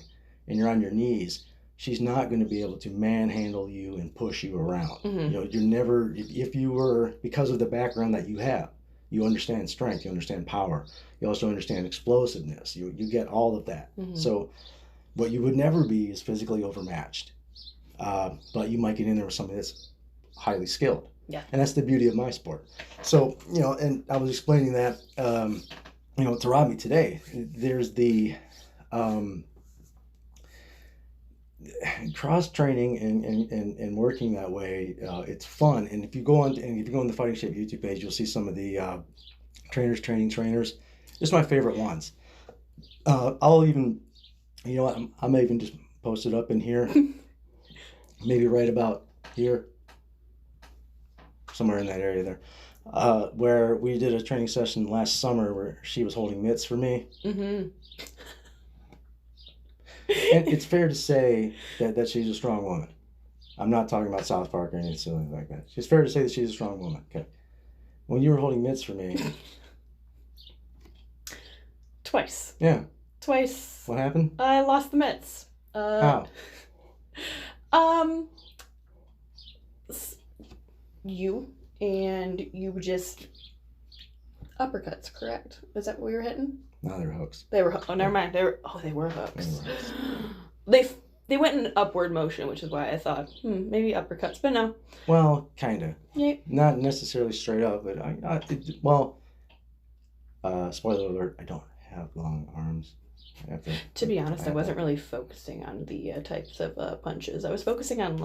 and you're on your knees, she's not going to be able to manhandle you and push you around. Mm-hmm. You know, you're never, if you were, because of the background that you have, you understand strength, you understand power, you also understand explosiveness, you get all of that. Mm-hmm. So what you would never be is physically overmatched. But you might get in there with somebody that's highly skilled. Yeah. And that's the beauty of my sport. So, you know, and I was explaining that, you know, to Robbie today. There's the cross training and working that way. It's fun. And if you go on the Fighting Shape YouTube page, you'll see some of the trainers training trainers. Just my favorite ones. I'll even, you know what, I may even just post it up in here. Maybe right about here, somewhere in that area there, where we did a training session last summer where she was holding mitts for me. Mm-hmm. And it's fair to say that she's a strong woman. I'm not talking about South Park or anything silly like that. It's fair to say that she's a strong woman. Okay. When you were holding mitts for me. Twice. Yeah. Twice. What happened? I lost the mitts. How? You just uppercuts, correct? Is that what we were hitting? No, they were hooks. They were. Oh, never mind. They were hooks. They were hooks. They went in upward motion, which is why I thought maybe uppercuts, but no. Well, kind of. Yeah. Not necessarily straight up, but spoiler alert, I don't have long arms. To be honest, I wasn't really focusing on the types of punches. I was focusing on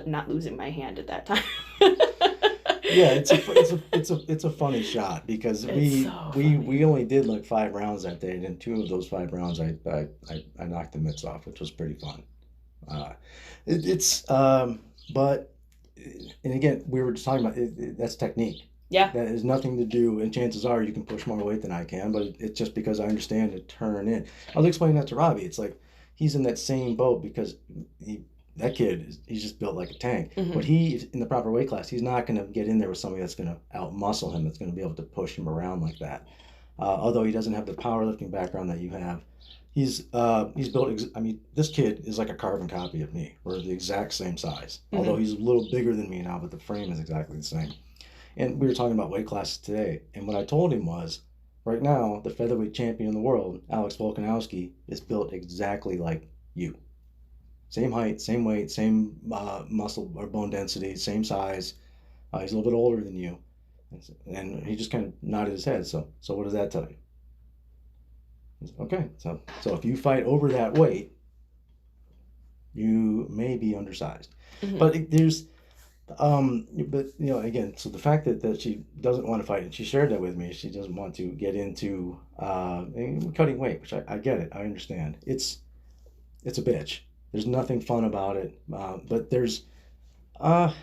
not losing my hand at that time. Yeah, it's a funny shot because we only did like 5 rounds that day, and in 2 of those 5 rounds I knocked the mitts off, which was pretty fun. But and again, we were just talking about that's technique. Yeah. That has nothing to do, and chances are you can push more weight than I can, but it's just because I understand to turn in. I was explaining that to Robbie. It's like he's in that same boat because that kid, he's just built like a tank. Mm-hmm. But he, in the proper weight class, he's not going to get in there with somebody that's going to out-muscle him, that's going to be able to push him around like that. Although he doesn't have the powerlifting background that you have. He's built, I mean, this kid is like a carbon copy of me. We're the exact same size. Mm-hmm. Although he's a little bigger than me now, but the frame is exactly the same. And we were talking about weight classes today, and what I told him was, right now, the featherweight champion in the world, Alex Volkanovski, is built exactly like you. Same height, same weight, same muscle or bone density, same size. He's a little bit older than you. And he just kind of nodded his head. So what does that tell you? Okay, so if you fight over that weight, you may be undersized. Mm-hmm. But there's... but you know, again, so the fact that she doesn't want to fight, and she shared that with me, she doesn't want to get into cutting weight, which I get it, I understand. It's a bitch. There's nothing fun about it. But there's the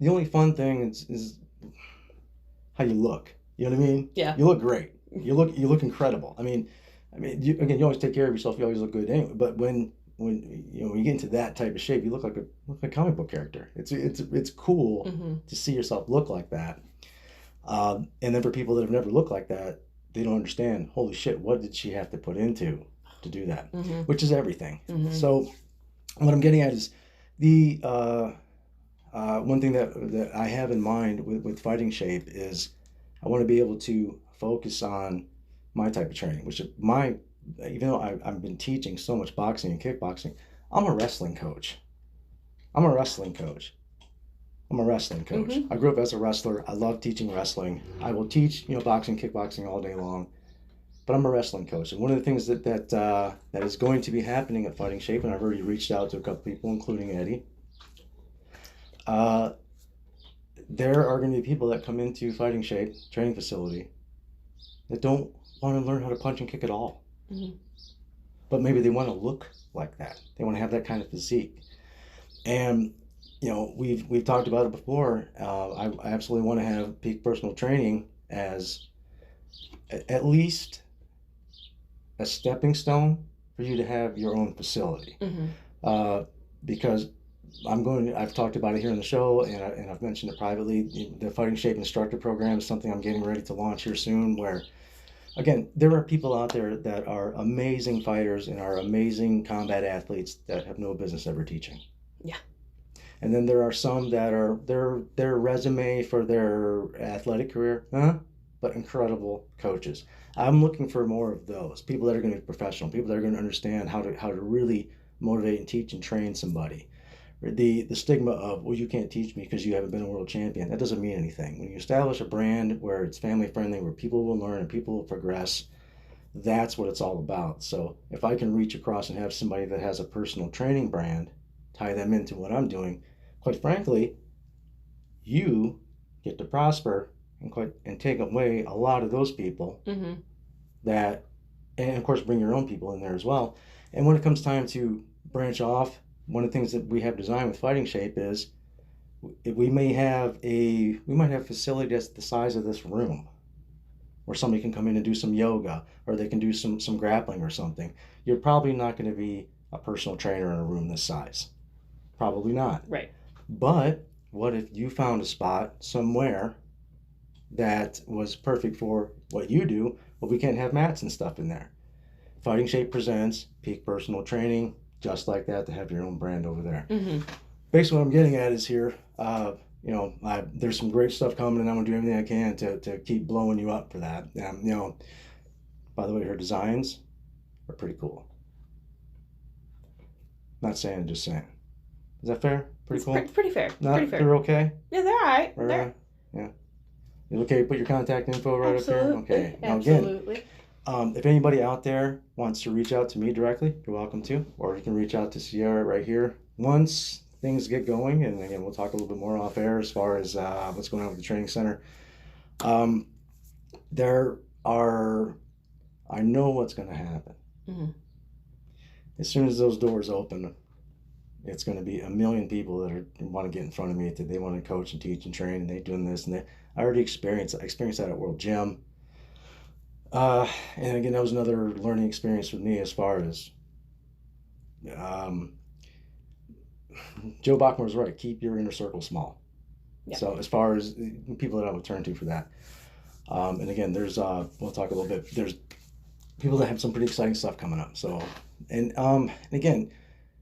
only fun thing is how you look. You know what I mean? Yeah. You look great. You look incredible. I mean, you always take care of yourself. You always look good anyway. But when you get into that type of shape, you look like a comic book character. It's cool mm-hmm. to see yourself look like that. And then for people that have never looked like that, they don't understand. Holy shit! What did she have to put into to do that? Mm-hmm. Which is everything. Mm-hmm. So what I'm getting at is the one thing that I have in mind with Fighting Shape is I want to be able to focus on my type of training, which even though I've been teaching so much boxing and kickboxing, I'm a wrestling coach. Mm-hmm. I grew up as a wrestler. I love teaching wrestling. I will teach, boxing, kickboxing all day long, but I'm a wrestling coach. And one of the things that is going to be happening at Fighting Shape, and I've already reached out to a couple people, including Eddie, there are going to be people that come into Fighting Shape training facility that don't want to learn how to punch and kick at all. Mm-hmm. But maybe they want to look like that. They want to have that kind of physique. And we've talked about it before. I absolutely want to have peak personal training as at least a stepping stone for you to have your own facility. Because I've talked about it here on the show, and I've mentioned it privately. The Fighting Shape Instructor Program is something I'm getting ready to launch here soon, where, again, there are people out there that are amazing fighters and are amazing combat athletes that have no business ever teaching. Yeah. And then there are some that are their resume for their athletic career, but incredible coaches. I'm looking for more of those people that are going to be professional, people that are going to understand how to really motivate and teach and train somebody. The stigma of, well, you can't teach me because you haven't been a world champion, that doesn't mean anything. When you establish a brand where it's family friendly, where people will learn and people will progress, that's what it's all about. So if I can reach across and have somebody that has a personal training brand, tie them into what I'm doing, quite frankly, you get to prosper and take away a lot of those people that, and of course bring your own people in there as well. And when it comes time to branch off, one of the things that we have designed with Fighting Shape is we might have a facility that's the size of this room, where somebody can come in and do some yoga, or they can do some grappling or something. You're probably not going to be a personal trainer in a room this size. Probably not. Right. But what if you found a spot somewhere that was perfect for what you do, but we can't have mats and stuff in there? Fighting Shape presents Peak Personal Training, just like that, to have your own brand over there. Basically what I'm getting at is here, there's some great stuff coming, and I'm going to do everything I can to keep blowing you up for that. By the way, her designs are pretty cool. Not saying, just saying. Is that fair? Pretty cool? Pretty fair. Pretty fair. They're okay? Yeah, they're all right. Yeah. Is it okay to put your contact info right Absolutely. up here? Okay. Now Absolutely. Again, if anybody out there wants to reach out to me directly, you're welcome to. Or you can reach out to Sierra right here once things get going. And again, we'll talk a little bit more off air as far as what's going on with the training center. I know what's going to happen. As soon as those doors open, it's going to be a million people that want to get in front of me, that they want to coach and teach and train, and they're doing this and that. I already experienced that at World Gym. And again, that was another learning experience for me, as far as Joe Bachman was right. Keep your inner circle small. Yeah. So as far as people that I would turn to for that. And again, there's we'll talk a little bit. There's people that have some pretty exciting stuff coming up. So, and again,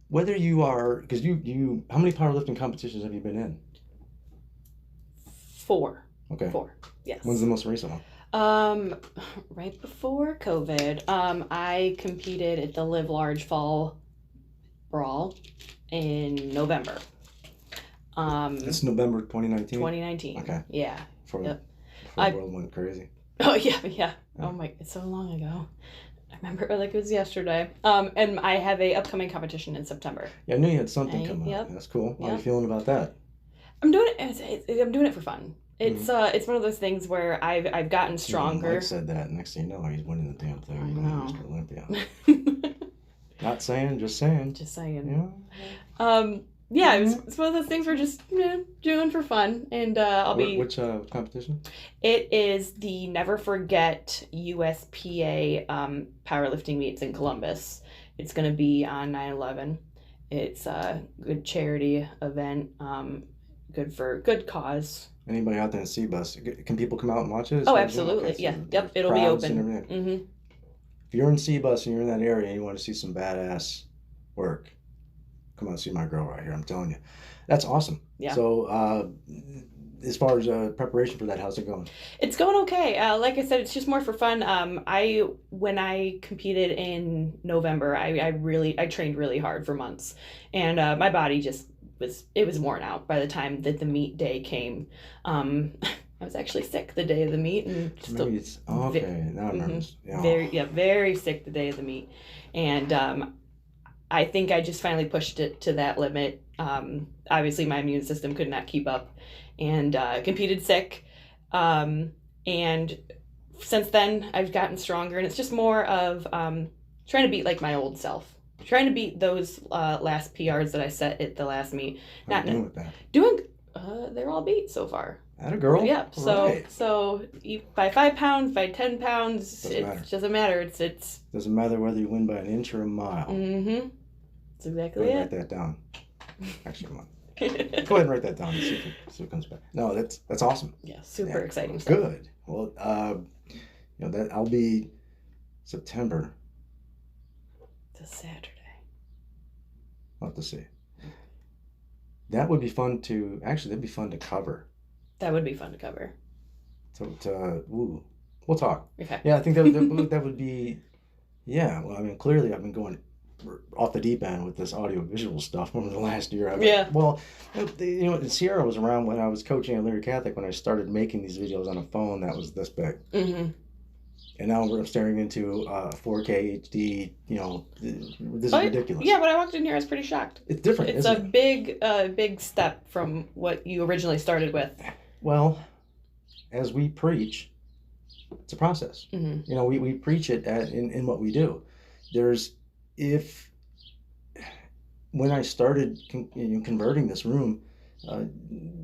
whether you are, because you how many powerlifting competitions have you been in? 4. Okay. 4. Yes. When's the most recent one? Right before COVID. I competed at the Live Large Fall Brawl in November. It's November 2019? 2019. Okay. Yeah. Before the world went crazy. Oh, yeah. Oh my, it's so long ago. I remember it like it was yesterday. And I have a upcoming competition in September. Yeah, I knew you had something coming up. That's cool. How are you feeling about that? I'm doing it for fun. It's it's one of those things where I've gotten stronger. Mike said that. Next thing you know, he's winning the damn thing. I know. Mr. Olympia. Not saying, just saying. Just saying. Yeah. Yeah, it's one of those things we're just doing for fun, and I'll be. Which competition? It is the Never Forget USPA powerlifting meets in Columbus. It's going to be on 9/11. It's a good charity event, good cause. Anybody out there in C-Bus, can people come out and watch it? Oh, absolutely. Okay, so yep, it'll be open. If you're in C-Bus and you're in that area and you want to see some badass work, come on, see my girl right here. I'm telling you, that's awesome. Yeah. So, as far as preparation for that, how's it going? It's going okay. Like I said, it's just more for fun. When I competed in November, I trained really hard for months, and my body just was worn out by the time that the meet day came. I was actually sick the day of the meet, and now I remember. Yeah. Very sick the day of the meet, and I think I just finally pushed it to that limit. Obviously, my immune system could not keep up, and competed sick. And since then, I've gotten stronger, and it's just more of trying to beat like my old self, trying to beat those last PRs that I set at the last meet. How are you doing with that? They're all beat so far. Atta girl. Yeah. So Right. so you, by 5 pounds, by 10 pounds, Doesn't it matter. doesn't matter. It's. Doesn't matter whether you win by an inch or a mile. Mm-hmm. That's Go exactly ahead and it. write that down. Actually, come on. Go ahead and write that down and see if it comes back. No, that's awesome. Yeah, super Yeah, exciting stuff. Good. Well, that I'll be September. It's a Saturday. I'll have to see. That would be fun to that'd be fun to cover. That would be fun to cover. Ooh, we'll talk. Okay. Yeah, I think that would be. Yeah, well, I mean, clearly I've been going off the deep end with this audio visual stuff over the last year. Well, Sierra was around when I was coaching at Leary Catholic when I started making these videos on a phone that was this big. Mm-hmm. And now we're staring into 4K HD. This is ridiculous. Yeah, when I walked in here, I was pretty shocked. It's different. It's isn't it? big step from what you originally started with. Well, as we preach, it's a process. Mm-hmm. We preach it in what we do. When I started converting this room,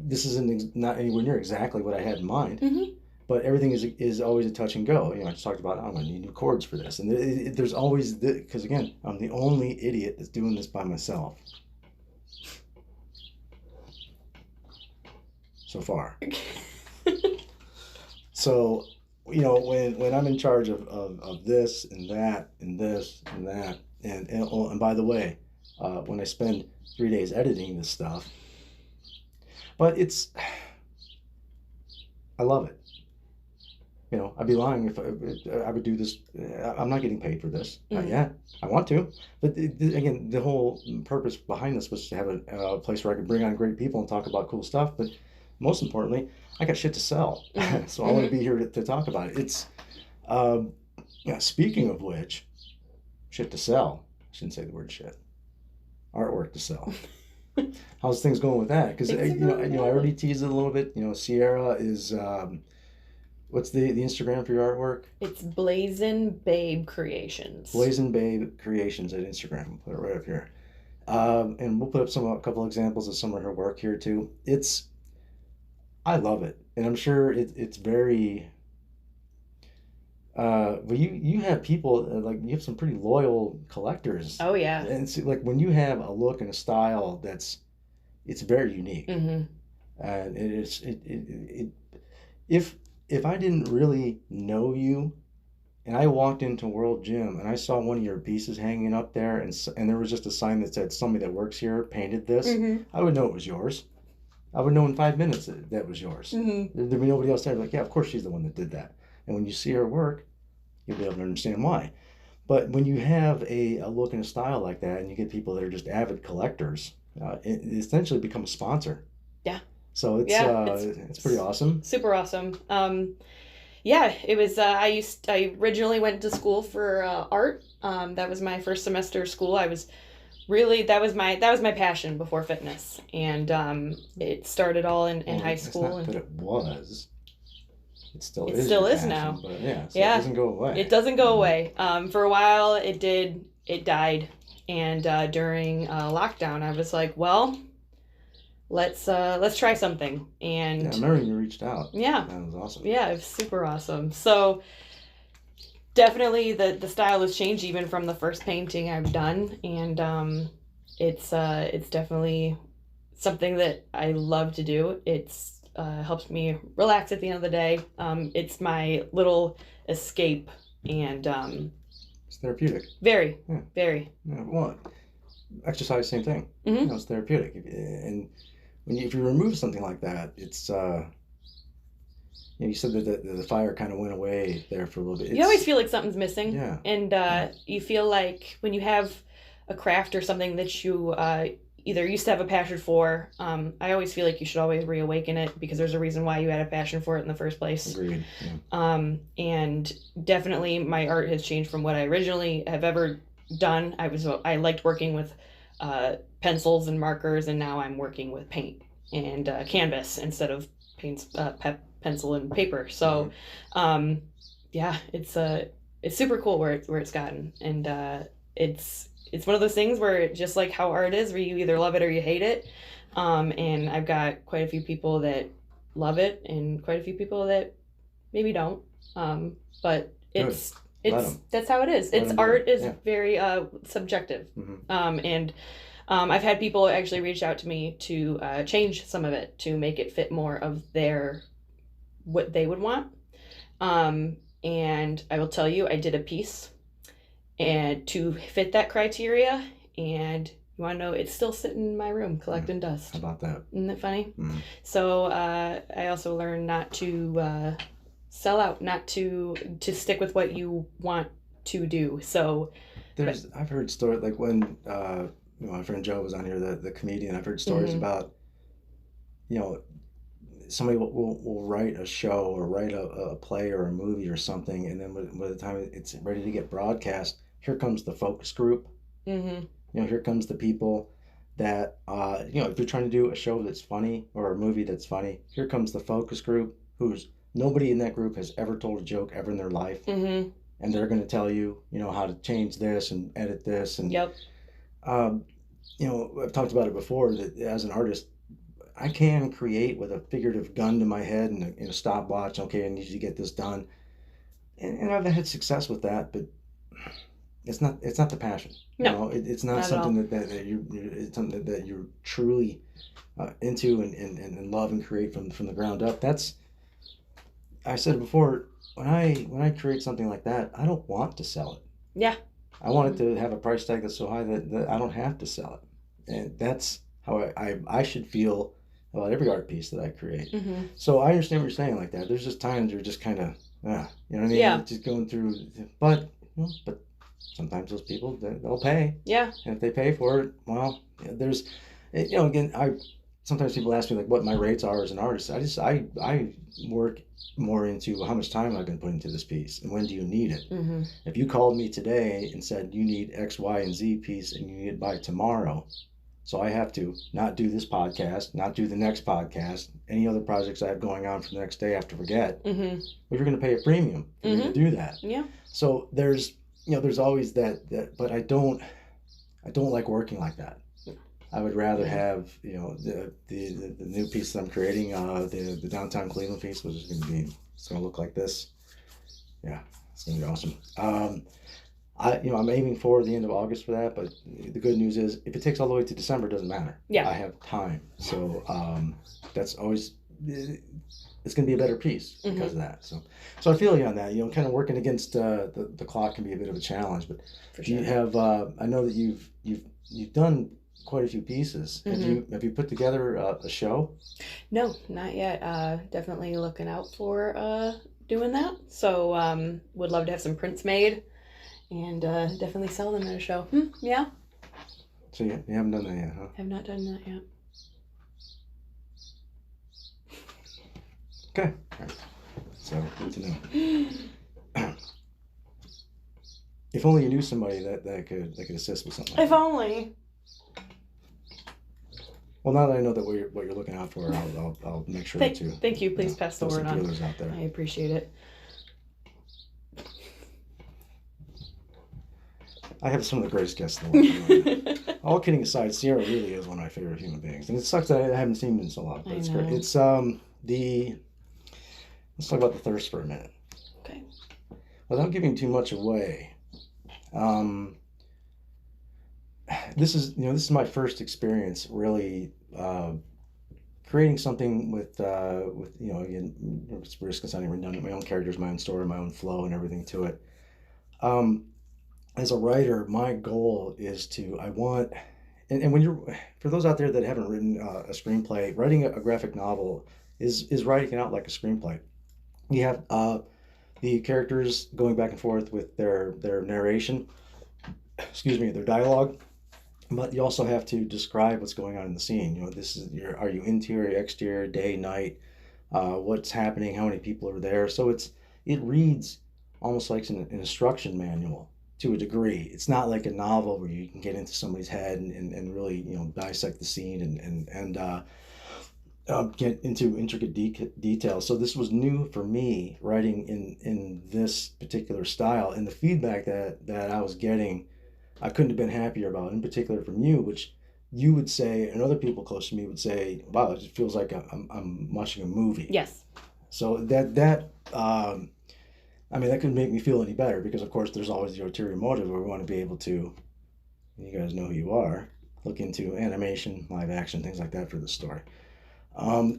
this isn't not anywhere near exactly what I had in mind. Mm-hmm. But everything is always a touch and go. I just talked about, I'm going to need new cords for this. And there's always, because again, I'm the only idiot that's doing this by myself. So far. So, when I'm in charge of this and that and this and that, and by the way, when I spend 3 days editing this stuff, but I love it. I'd be lying if I would do this. I'm not getting paid for this. Not yet. I want to. But again, the whole purpose behind this was to have a place where I could bring on great people and talk about cool stuff. But most importantly, I got shit to sell. So I want to be here to talk about it. It's, speaking of which, shit to sell. I shouldn't say the word shit. Artwork to sell. How's things going with that? Because, I already teased it a little bit. Sierra is... what's the Instagram for your artwork? It's Blazin' Babe Creations. Blazin' Babe Creations at Instagram. We'll put it right up here. And we'll put up a couple examples of some of her work here too. I love it. And I'm sure it's very... but you have people, you have some pretty loyal collectors. Oh, yeah. And it's like when you have a look and a style it's very unique. Mm-hmm. And if I didn't really know you and I walked into World Gym and I saw one of your pieces hanging up there and there was just a sign that said somebody that works here painted this, I would know it was yours. I would know in 5 minutes that was yours. There'd be nobody else there. Like, yeah, of course she's the one that did that. And when you see her work, you'll be able to understand why. But when you have a look and a style like that and you get people that are just avid collectors, it essentially become a sponsor. Yeah. So it's pretty awesome. Super awesome. It was. I originally went to school for art. That was my first semester of school. I was really that was my passion before fitness, and it started all in high school. It's not that it was. It still It is. still is passion, now. But yeah. So Yeah. It doesn't go away. It doesn't go away. For a while, it did. It died, and during lockdown, I was like, well, let's try something. And yeah, I remember you reached out. Yeah. That was awesome. Yeah, it was super awesome. So definitely the style has changed even from the first painting I've done, and it's definitely something that I love to do. It's helps me relax at the end of the day. It's my little escape, and it's therapeutic. Very. Yeah, well, exercise, same thing. Mm-hmm. It's therapeutic, and if you remove something like that, it's you said that the fire kind of went away there for a little bit. You always feel like something's missing. Yeah. And you feel like when you have a craft or something that you either used to have a passion for, I always feel like you should always reawaken it because there's a reason why you had a passion for it in the first place. Agreed. Yeah. And definitely my art has changed from what I originally have ever done. I liked working with pencils and markers, and now I'm working with paint and canvas instead of pencil and paper. So it's super cool where it's gotten, and it's it's one of those things where just like how art is, where you either love it or you hate it. And I've got quite a few people that love it and quite a few people that maybe don't. But it's that's how it is. It's art is very subjective. And I've had people actually reach out to me to change some of it to make it fit more of their what they would want. And I will tell you, I did a piece and to fit that criteria, and you want to know, it's still sitting in my room collecting dust. How about that? Isn't that funny? So I also learned not to sell out, not to stick with what you want to do. So I've heard stories like when my friend Joe was on here, the comedian. I've heard stories about, somebody will write a show or write a play or a movie or something, and then by the time it's ready to get broadcast, here comes the focus group. Here comes the people that, if you're trying to do a show that's funny or a movie that's funny, here comes the focus group who's nobody in that group has ever told a joke ever in their life. And they're going to tell you, how to change this and edit this. And, I've talked about it before that as an artist, I can create with a figurative gun to my head and a stopwatch. Okay, I need to get this done. And I've had success with that, but it's not the passion. No, it's not something it's something that you're truly into and love and create from the ground up. I said before, when I create something like that, I don't want to sell it. Yeah. I want it to have a price tag that's so high that I don't have to sell it. And that's how I should feel about every art piece that I create. So I understand what you're saying like that. There's just times you're just kind of, you know what I mean? Yeah. Just going through, but sometimes those people, they'll pay. Yeah. And if they pay for it, well, there's, again, sometimes people ask me like what my rates are as an artist. I work more into how much time I've been putting into this piece and when do you need it. If you called me today and said you need X, Y, and Z piece and you need it by tomorrow, so I have to not do this podcast, not do the next podcast, any other projects I have going on for the next day I have to forget. But you're going to pay a premium for me to do that. Yeah. So there's always that, but I don't like working like that. I would rather have, the new piece that I'm creating, the downtown Cleveland piece, which is it's going to look like this. Yeah, it's going to be awesome. I'm aiming for the end of August for that, but the good news is if it takes all the way to December, it doesn't matter. Yeah. I have time. So that's always, it's going to be a better piece because of that. So I feel you on that. Kind of working against the clock can be a bit of a challenge, but you have, I know that you've done quite a few pieces. Have you put together a show? No, not yet. Definitely looking out for doing that. So would love to have some prints made and definitely sell them at a show. Yeah. So you haven't done that yet, huh? Have not done that yet. Okay. All right. So good to know. If only you knew somebody that could assist with something. If only. Well, now that I know that what you're looking out for, I'll make sure that you. Thank you. Please pass the word on. Out there. I appreciate it. I have some of the greatest guests in the world. All kidding aside, Sierra really is one of my favorite human beings, and it sucks that I haven't seen him in so long. But it's great. It's let's talk about the thirst for a minute. Okay. Without giving too much away, this is my first experience really creating something with again, it's risk and sounding redundant, my own characters, my own story, my own flow, and everything to it. As a writer, my goal is and when for those out there that haven't written a screenplay, writing a graphic novel is writing it out like a screenplay. You have the characters going back and forth with their narration, their dialogue, but you also have to describe what's going on in the scene. This is are you interior, exterior, day, night, what's happening, how many people are there. So it reads almost like an instruction manual to a degree. It's not like a novel where you can get into somebody's head and really dissect the scene and get into intricate details. So this was new for me, writing in this particular style, and the feedback that I was getting I couldn't have been happier about, in particular from you, which you would say, and other people close to me would say, "Wow, it just feels like I'm watching a movie." Yes. So that I mean, that couldn't make me feel any better because, of course, there's always the ulterior motive where we want to be able to, you guys know who you are, look into animation, live action, things like that for the story. Um,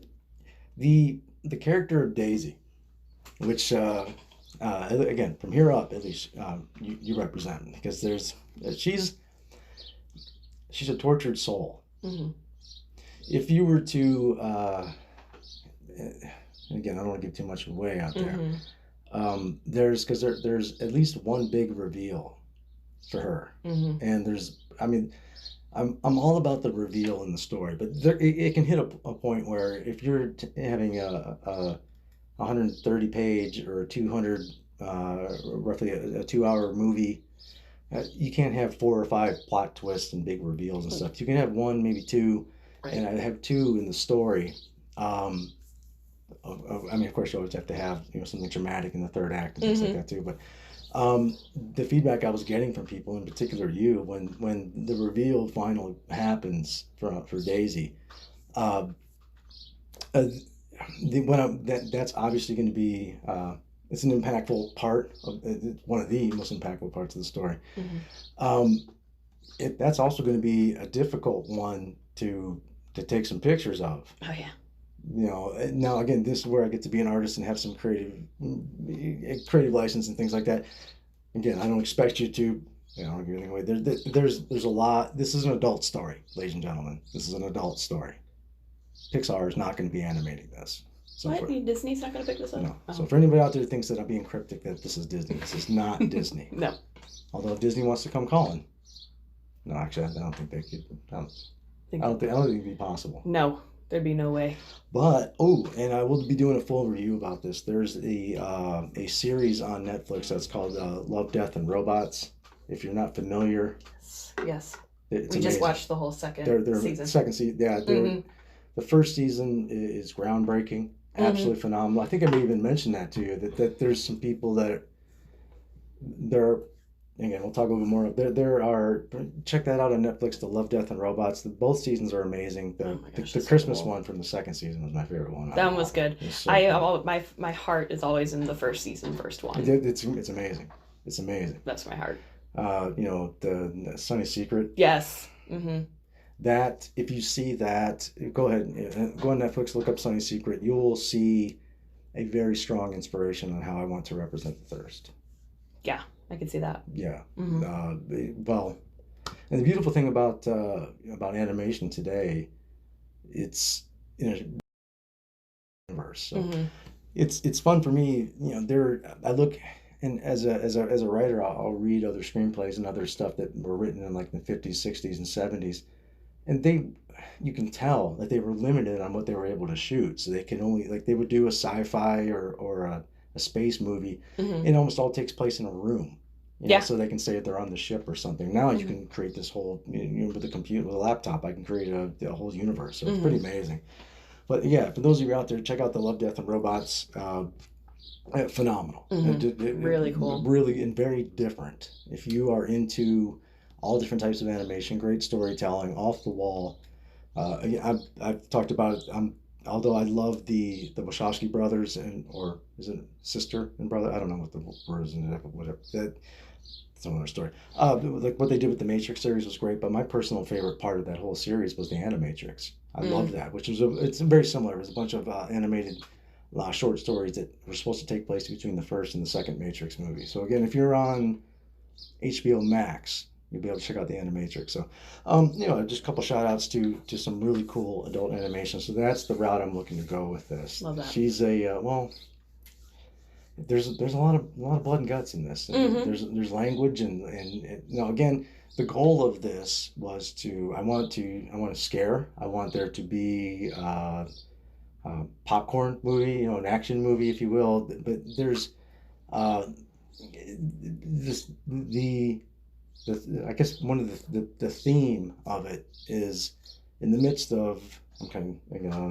the character of Daisy, which again from here up at least you represent, because she's she's a tortured soul. Mm-hmm. If you were to again, I don't want to give too much away out there. Mm-hmm. There's at least one big reveal for her, Mm-hmm. and I mean, I'm all about the reveal in the story, but it can hit a point where if you're having a 130 page or 200 roughly a 2 hour movie, you can't have 4 or 5 plot twists and big reveals and stuff. You can have one, maybe two, Right. and I have two in the story. I mean, of course, you always have to have something dramatic in the third act and things like that too. But the feedback I was getting from people, in particular you, when the reveal finally happens for Daisy, that's obviously going to be it's an impactful part of one of the most impactful parts of the story. That's also going to be a difficult one to take some pictures of. Oh yeah. Now again, this is where I get to be an artist and have some creative license and things like that. Again, I don't expect you to, I don't give anything away. There's a lot. This is an adult story, ladies and gentlemen. This is an adult story. Pixar is not going to be animating this. So what? Disney's not going to pick this up? No. Oh. So for anybody out there who thinks that I'm being cryptic, that this is Disney, this is not Disney. No. Although if Disney wants to come calling, no, actually, I don't think they could. I don't think it'd be possible. No, there'd be no way. But and I will be doing a full review about this. There's a series on Netflix that's called Love, Death, and Robots. If you're not familiar, yes, we amazing. Just watched the whole second season. Second season, yeah. The first season is groundbreaking, absolutely phenomenal. I think I may even mention that to you that there's some people that they're. Again, we'll talk a little bit more. There are, check that out on Netflix, The Love, Death, and Robots. Both seasons are amazing. The Christmas one from the second season was my favorite one. That one was good. So cool. My heart is always in the first one. It's amazing. It's amazing. That's my heart. The Sunny Secret. Yes. That, if you see that, go ahead, go on Netflix, look up Sunny Secret. You will see a very strong inspiration on how I want to represent the thirst. Yeah. I can see that. Yeah. Well, and the beautiful thing about animation today, it's universe. So it's fun for me. I look, and as a writer, I'll read other screenplays and other stuff that were written in like the 50s, 60s, and 70s, and you can tell that they were limited on what they were able to shoot. So they can only they would do a sci-fi or a space movie. It almost all takes place in a room, so they can say if they're on the ship or something. Now you can create this whole, with a computer, with a laptop, I can create a whole universe. So it's pretty amazing. But yeah, for those of you out there, check out The Love, Death, and Robots. Phenomenal. Really cool. Really, and very different. If you are into all different types of animation, great storytelling, off the wall. I've talked about it. Although I love the Wachowski brothers, or is it sister and brother? I don't know what the word is in it, but whatever. That's another story. Like what they did with the Matrix series was great, but my personal favorite part of that whole series was the Animatrix. I loved that, it's very similar. It was a bunch of animated short stories that were supposed to take place between the first and the second Matrix movie. So again, if you're on HBO Max, you'll be able to check out the Animatrix. So, just a couple shout outs to some really cool adult animation. So that's the route I'm looking to go with this. Love that. She's there's a lot of blood and guts in this. There's language and again, the goal of this was I want to scare. I want there to be popcorn movie, an action movie, if you will. But there's I guess one of the theme of it is, in the midst of, I don't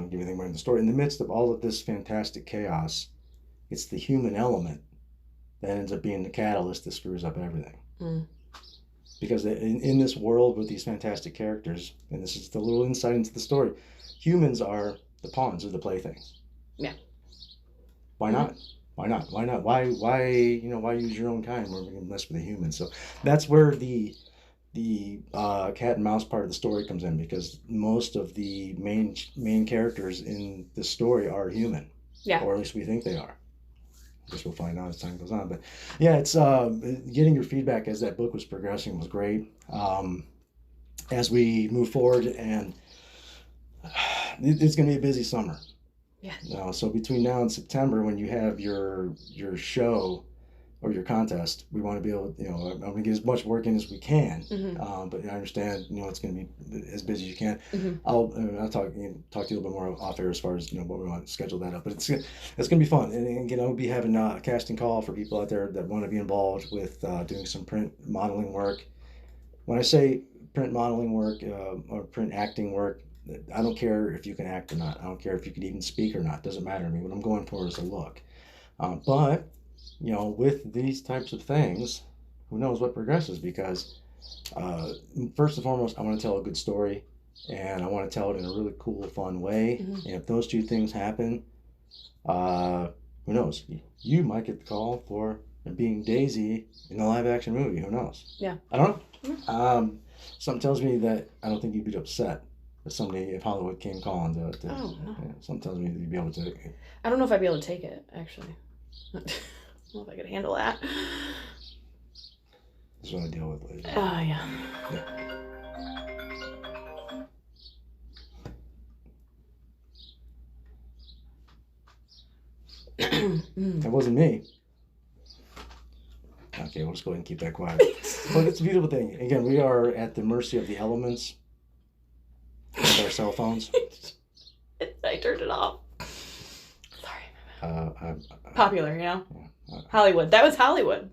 give anything more in the story, in the midst of all of this fantastic chaos, it's the human element that ends up being the catalyst that screws up everything. because in this world with these fantastic characters, and this is the little insight into the story, humans are the pawns or the playthings. Yeah. Why not? Why not? Why not? Why why use your own kind when we can mess with the humans? So that's where the cat and mouse part of the story comes in, because most of the main characters in the story are human. Yeah. Or at least we think they are. I guess we'll find out as time goes on. But yeah, it's getting your feedback as that book was progressing was great. As we move forward, and it's going to be a busy summer. Yeah. So between now and September, when you have your show or your contest, we want to be able, I'm going to get as much work in as we can. But I understand, it's going to be as busy as you can. I'll talk to you a little bit more off air as far as what we want to schedule that up. But it's going to be fun, and again, I'll be having a casting call for people out there that want to be involved with doing some print modeling work. When I say print modeling work or print acting work, I don't care if you can act or not. I don't care if you can even speak or not. Doesn't matter to me. What I'm going for is a look. But with these types of things, who knows what progresses? Because first and foremost, I want to tell a good story, and I want to tell it in a really cool, fun way. And if those two things happen, who knows? You might get the call for being Daisy in a live-action movie. Who knows? Yeah. I don't know. Something tells me that I don't think you'd be upset if Hollywood came calling to oh, no. Something tells me you'd be able to. I don't know if I'd be able to take it, actually. I don't know if I could handle that. That's what I deal with later. Yeah. That wasn't me. Okay, we'll just go ahead and keep that quiet. But it's a beautiful thing. Again, we are at the mercy of the elements and our cell phones. I turned it off. Sorry. Popular, Hollywood. That was Hollywood.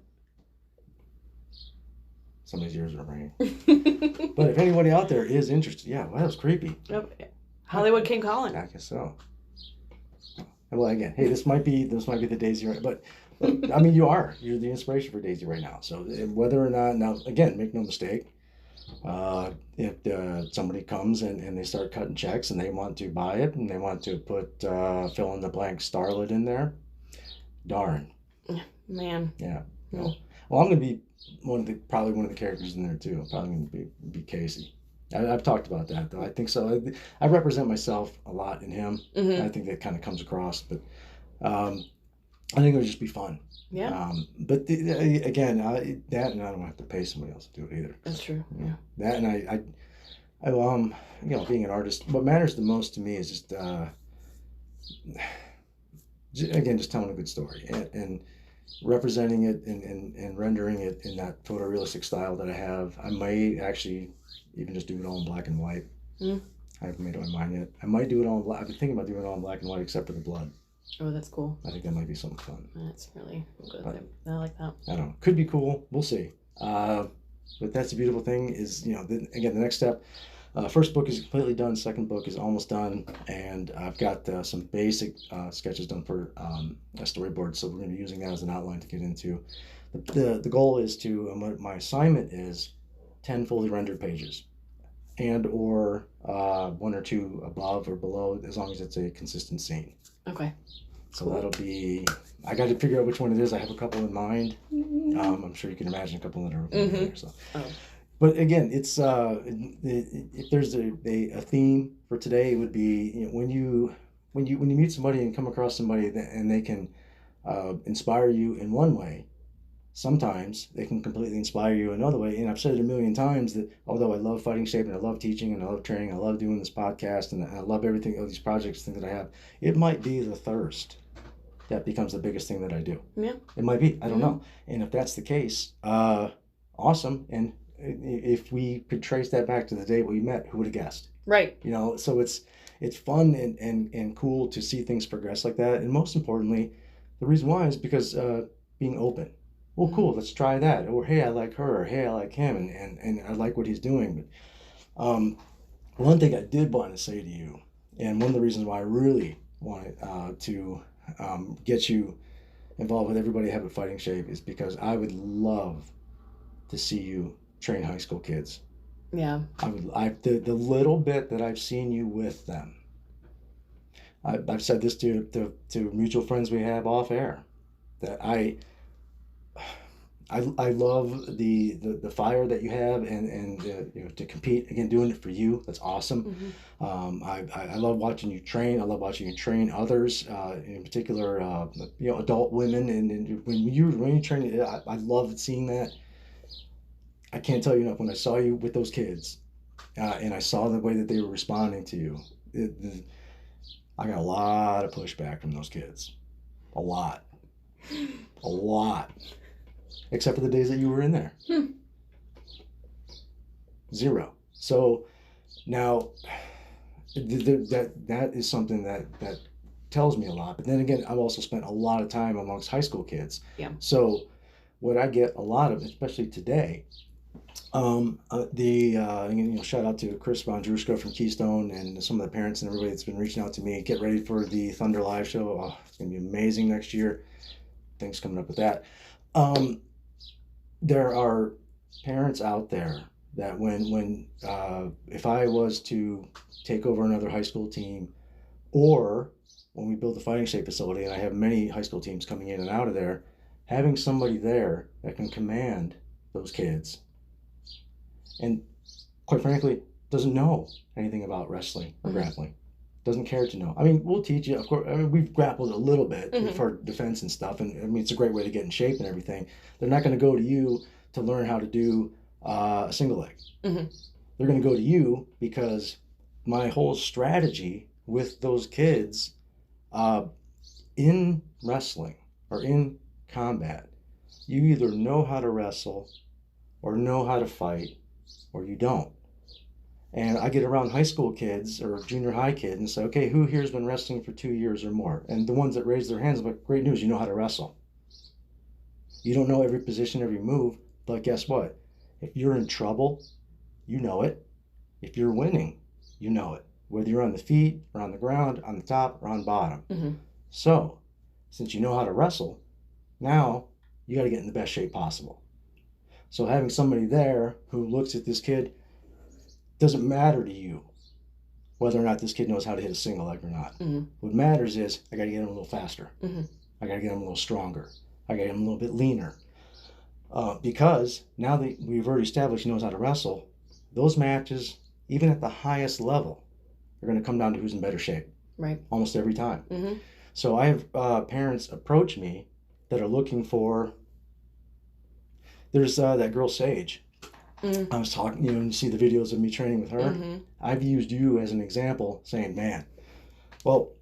Somebody's ears are ringing. But if anybody out there is interested, that was creepy. Hollywood came calling. I guess so. Well, again, hey, this might be the Daisy, right? But I mean, you're the inspiration for Daisy right now. So whether or not, now again, make no mistake, if somebody comes and they start cutting checks and they want to buy it and they want to put fill in the blank starlet in there, darn. Man. Yeah. Well, I'm going to be probably one of the characters in there too. I'm probably going to be Casey. I've talked about that though. I think so. I represent myself a lot in him. I think that kind of comes across, but I think it would just be fun. Yeah. But again, that, and I don't have to pay somebody else to do it either. That's true. Yeah. That, and I being an artist, what matters the most to me is just just telling a good story and representing it and rendering it in that photorealistic style that I have. I might actually even just do it all in black and white. I haven't made up my mind yet. I might do it all in black. I've been thinking about doing it all in black and white except for the blood. Oh, that's cool. I think that might be something fun. That's really good. I like that. I don't know. Could be cool. We'll see. But that's the beautiful thing is, the next step. First book is completely done. Second book is almost done. And I've got some basic sketches done for a storyboard. So we're going to be using that as an outline to get into. The goal is to, my assignment is 10 fully rendered pages. And or one or two above or below, as long as it's a consistent scene. Okay. So that'll be, I got to figure out which one it is. I have a couple in mind. I'm sure you can imagine a couple that are there. So. But again, it's if there's a theme for today, it would be when you meet somebody and come across somebody and they can inspire you in one way. Sometimes they can completely inspire you another way. And I've said it a million times that although I love Fighting Shape and I love teaching and I love training, I love doing this podcast and I love everything, all these projects, things that I have, it might be the thirst that becomes the biggest thing that I do. Yeah. It might be. I don't know. And if that's the case, awesome. And if we could trace that back to the day we met, who would have guessed? Right. So it's fun and cool to see things progress like that. And most importantly, the reason why is because being open. Well, cool, let's try that. Or, hey, I like her. Or, hey, I like him. And I like what he's doing. But one thing I did want to say to you, and one of the reasons why I really wanted to get you involved with Everybody Have a Fighting Shape is because I would love to see you train high school kids. Yeah. The little bit that I've seen you with them, I've said this to mutual friends we have off air, that I love the fire that you have, and to compete again, doing it for you. That's awesome. I love watching you train. I love watching you train others, in particular, adult women. And when you train, I love seeing that. I can't tell you enough. When I saw you with those kids, and I saw the way that they were responding to you, I got a lot of pushback from those kids. A lot. Except for the days that you were in there. Zero. So now that is something that tells me a lot. But then again, I've also spent a lot of time amongst high school kids. Yeah. So what I get a lot of, especially today, shout out to Chris Vondrushka from Keystone and some of the parents and everybody that's been reaching out to me. Get ready for the Thunder Live show. Oh, it's going to be amazing next year. Things coming up with that. There are parents out there that when if I was to take over another high school team, or when we build the Fighting State facility, and I have many high school teams coming in and out of there, having somebody there that can command those kids, and quite frankly, doesn't know anything about wrestling or grappling, doesn't care to know. I mean, we'll teach you, of course. I mean, we've grappled a little bit for defense and stuff, and I mean, it's a great way to get in shape and everything. They're not going to go to you to learn how to do a single leg. They're going to go to you because my whole strategy with those kids in wrestling or in combat, you either know how to wrestle or know how to fight, or you don't. And I get around high school kids or junior high kids and say, okay, who here has been wrestling for 2 years or more? And the ones that raise their hands, I'm like, great news, you know how to wrestle. You don't know every position, every move, but guess what? If you're in trouble, you know it. If you're winning, you know it. Whether you're on the feet or on the ground, on the top or on bottom. So, since you know how to wrestle, now you got to get in the best shape possible. So having somebody there who looks at this kid, doesn't matter to you whether or not this kid knows how to hit a single leg or not. What matters is I got to get him a little faster. I got to get him a little stronger. I got to get him a little bit leaner. Because now that we've already established he knows how to wrestle, those matches, even at the highest level, are going to come down to who's in better shape. Right. Almost every time. So I have parents approach me that are looking for. There's that girl Sage. I was talking, you see the videos of me training with her. I've used you as an example, saying, man, well,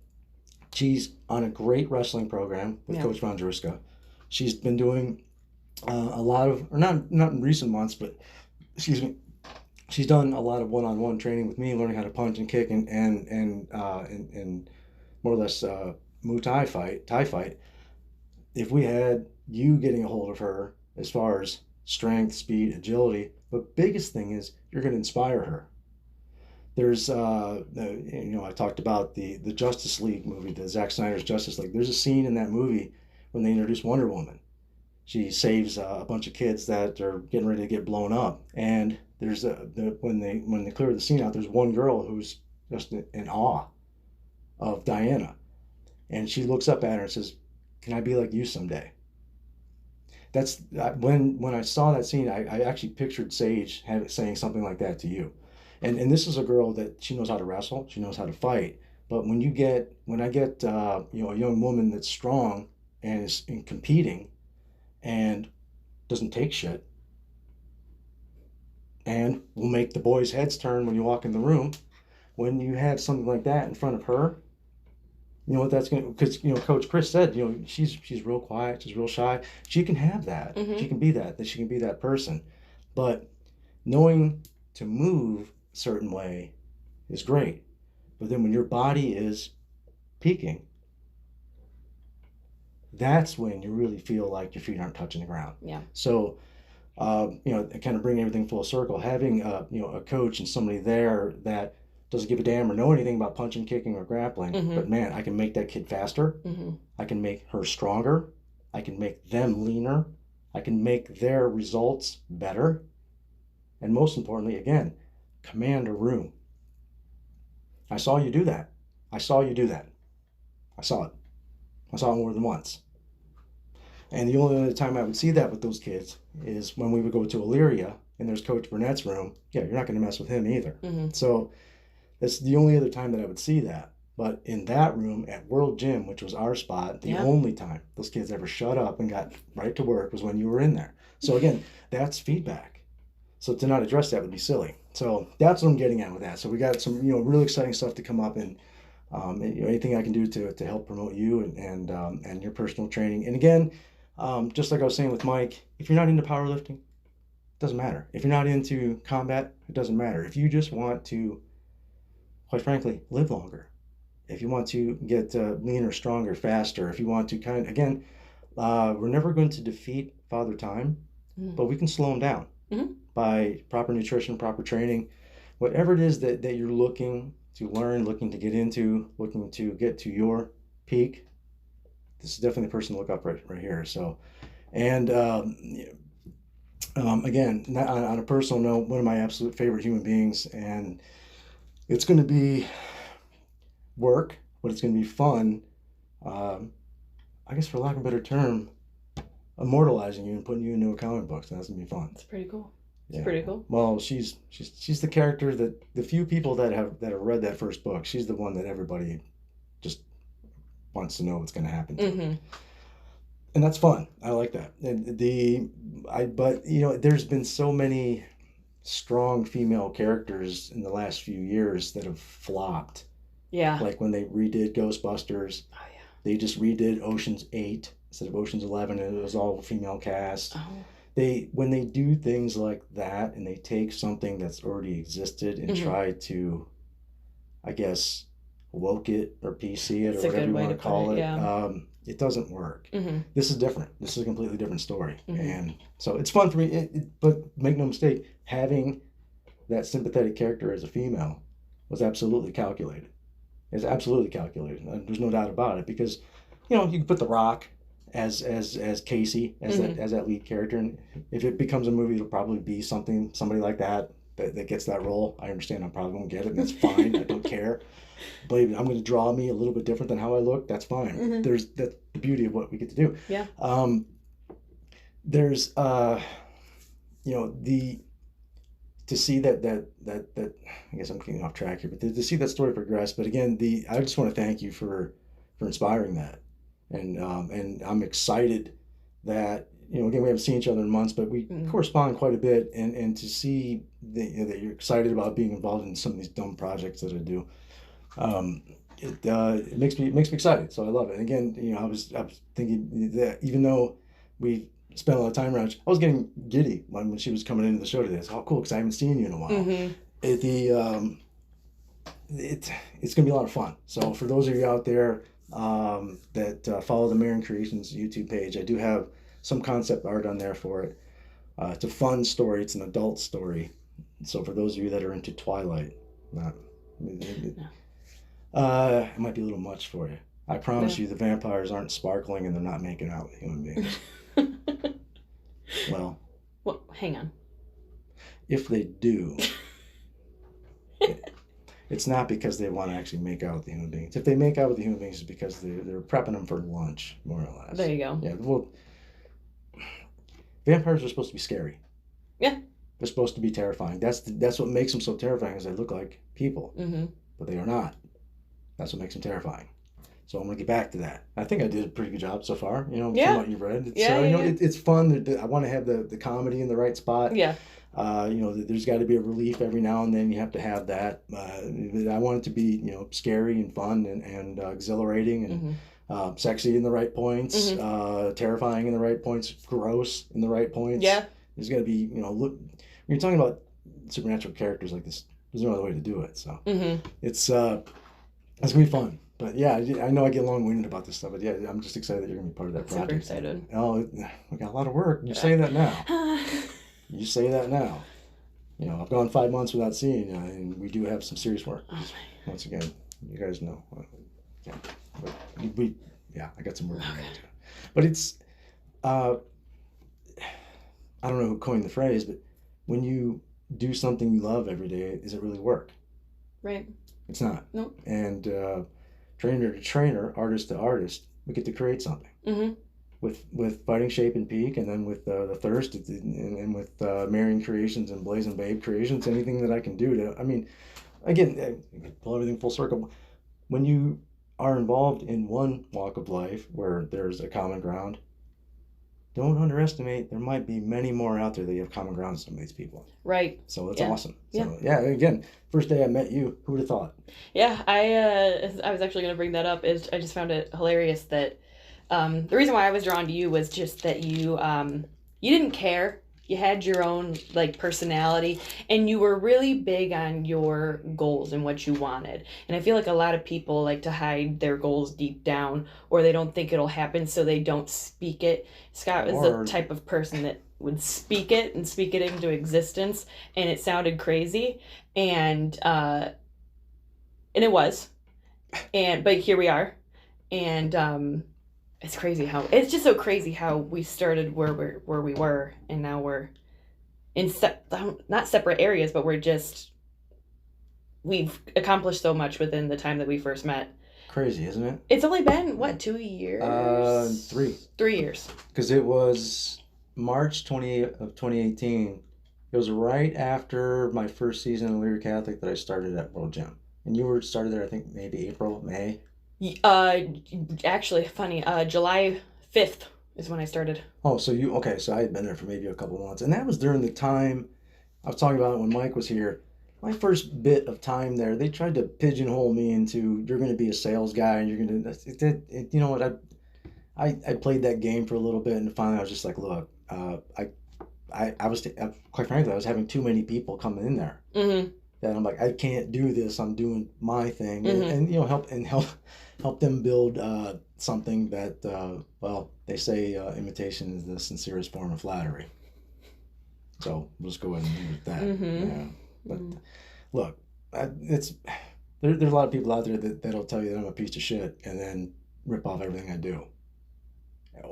she's on a great wrestling program with Coach Vondrushka. She's been doing a lot of, or not in recent months, but excuse me, she's done a lot of one-on-one training with me, learning how to punch and kick and more or less Muay Thai fight. If we had you getting a hold of her as far as strength, speed, agility, but biggest thing is you're going to inspire her. There's, I talked about the Justice League movie, the Zack Snyder's Justice League. There's a scene in that movie when they introduce Wonder Woman. She saves a bunch of kids that are getting ready to get blown up, and there's when they clear the scene out, there's one girl who's just in awe of Diana, and she looks up at her and says, "Can I be like you someday?" That's when I saw that scene, I actually pictured Sage saying something like that to you. And this is a girl that she knows how to wrestle, she knows how to fight. But when I get a young woman that's strong and is competing and doesn't take shit, and will make the boys' heads turn when you walk in the room, when you have something like that in front of her, you know what that's going to, because, Coach Chris said, she's real quiet, she's real shy. She can have that. She can be that she can be that person. But knowing to move a certain way is great. But then when your body is peaking, that's when you really feel like your feet aren't touching the ground. Yeah. So, kind of bring everything full circle. Having, a coach and somebody there that doesn't give a damn or know anything about punching, kicking, or grappling. But man, I can make that kid faster. I can make her stronger. I can make them leaner. I can make their results better. and most importantly, again, command a room. I saw you do that. I saw you do that. I saw it. I saw it more than once. And the only other time I would see that with those kids is when we would go to Illyria and there's Coach Burnett's room. Yeah, you're not going to mess with him either. Mm-hmm. So that's the only other time that I would see that. But in that room at World Gym, which was our spot, the only time those kids ever shut up and got right to work was when you were in there. So again, that's feedback. So to not address that would be silly. So that's what I'm getting at with that. So we got some, really exciting stuff to come up, and anything I can do to help promote you and your personal training. And again, just like I was saying with Mike, if you're not into powerlifting, it doesn't matter. If you're not into combat, it doesn't matter. If you just want to, quite frankly, live longer, if you want to get leaner, stronger, faster, if you want to we're never going to defeat Father Time, but we can slow him down by proper nutrition, proper training, whatever it is that you're looking to learn, looking to get into, looking to get to your peak. This is definitely the person to look up right here. So, and again, on a personal note, one of my absolute favorite human beings, and it's going to be work, but it's going to be fun. I guess, for lack of a better term, immortalizing you and putting you into a comic book. So that's going to be fun. It's pretty cool. It's pretty cool. Well, she's the character that the few people that have read that first book, she's the one that everybody just wants to know what's going to happen to. Mm-hmm. And that's fun. I like that. And but there's been so many strong female characters in the last few years that have flopped. Yeah. Like when they redid Ghostbusters. Oh yeah. They just redid Ocean's 8 instead of Ocean's 11, and it was all female cast. Oh. When they do things like that and they take something that's already existed and try to, I guess, woke it or PC it, or whatever you want to call it, it doesn't work. Mm-hmm. This is different. This is a completely different story. And so it's fun for me. But make no mistake, having that sympathetic character as a female was absolutely calculated. It's absolutely calculated. There's no doubt about it, because, you can put The Rock as Casey, as that lead character, and if it becomes a movie, it'll probably be somebody like that gets that role. I understand I probably won't get it, and that's fine. I don't care. But I'm going to draw me a little bit different than how I look. That's fine. That's the beauty of what we get to do. Yeah. There's to see that I guess I'm getting off track here, but to see that story progress. But again, I just want to thank you for inspiring that. And I'm excited that, again, we haven't seen each other in months, but we correspond quite a bit, and to see that you're excited about being involved in some of these dumb projects that I do, it makes me excited. So I love it. And again, I was thinking that even though we spent a lot of time around, I was getting giddy when she was coming into the show today. It's cool, because I haven't seen you in a while. It's gonna be a lot of fun. So for those of you out there that follow the Marin Creations YouTube page, I do have some concept art on there for it. It's a fun story. It's an adult story. So for those of you that are into Twilight, it might be a little much for you. I promise you the vampires aren't sparkling and they're not making out with human beings. Well, hang on. If they do, it's not because they want to actually make out with the human beings. If they make out with the human beings, it's because they're prepping them for lunch, more or less. There you go. Yeah, well, vampires are supposed to be scary. Yeah. They're supposed to be terrifying. That's what makes them so terrifying, is they look like people. But they are not. That's what makes them terrifying. So I'm going to get back to that. I think I did a pretty good job so far, from what you've read. It's fun. I want to have the comedy in the right spot. Yeah. There's got to be a relief every now and then. You have to have that. I want it to be, scary and fun and exhilarating and sexy in the right points, terrifying in the right points, gross in the right points. Yeah. There's got to be, look, when you're talking about supernatural characters like this, there's no other way to do it. So it's going to be fun. But yeah, I know I get long-winded about this stuff, but yeah, I'm just excited that you're going to be part of that project. Super excited. Oh, we got a lot of work. You say that now. You say that now. I've gone 5 months without seeing you, and we do have some serious work. Once again, you guys know. Yeah, I got some work to do. But it's, I don't know who coined the phrase, but when you do something you love every day, is it really work? Right. It's not. Nope. And trainer to trainer, artist to artist, we get to create something. Mm-hmm. With Fighting Shape and Peak, and then with the Thirst, and with Marion Creations and Blazing Babe Creations, anything that I can do to, I mean, again, pull everything full circle. When you are involved in one walk of life where there's a common ground, don't underestimate, there might be many more out there that you have common ground with some of these people. Right. So it's Yeah. awesome. Yeah. So yeah, again, first day I met you, who would have thought? Yeah, I was actually going to bring that up. Is I just found it hilarious that the reason why I was drawn to you was just that you didn't care. You had your own like personality, and you were really big on your goals and what you wanted. And I feel like a lot of people like to hide their goals deep down, or they don't think it'll happen, so they don't speak it. Scott was the type of person that would speak it and speak it into existence, and it sounded crazy, and it was, but here we are, and it's crazy how it's just so crazy how we started where we were, and now we're in not separate areas, but we've accomplished so much within the time that we first met. Crazy, isn't it? It's only been what, 2 years? 3. 3 years. Because it was March 2018. It was right after my first season in Lear Catholic that I started at World Gym, and you were started there, I think maybe April, May. Actually, funny. July 5th is when I started. Oh, so I had been there for maybe a couple months, and that was during the time I was talking about it when Mike was here. My first bit of time there, they tried to pigeonhole me into, you're going to be a sales guy, and you're going to, you know what, I played that game for a little bit, and finally I was just like, look, I was, quite frankly, I was having too many people coming in there. Mm-hmm. That I'm like, I can't do this. I'm doing my thing, Mm-hmm. and you know, help them build something that, well, they say imitation is the sincerest form of flattery. So we'll just go ahead and leave it at that. Mm-hmm. Yeah. But look, there's a lot of people out there that'll tell you that I'm a piece of shit and then rip off everything I do,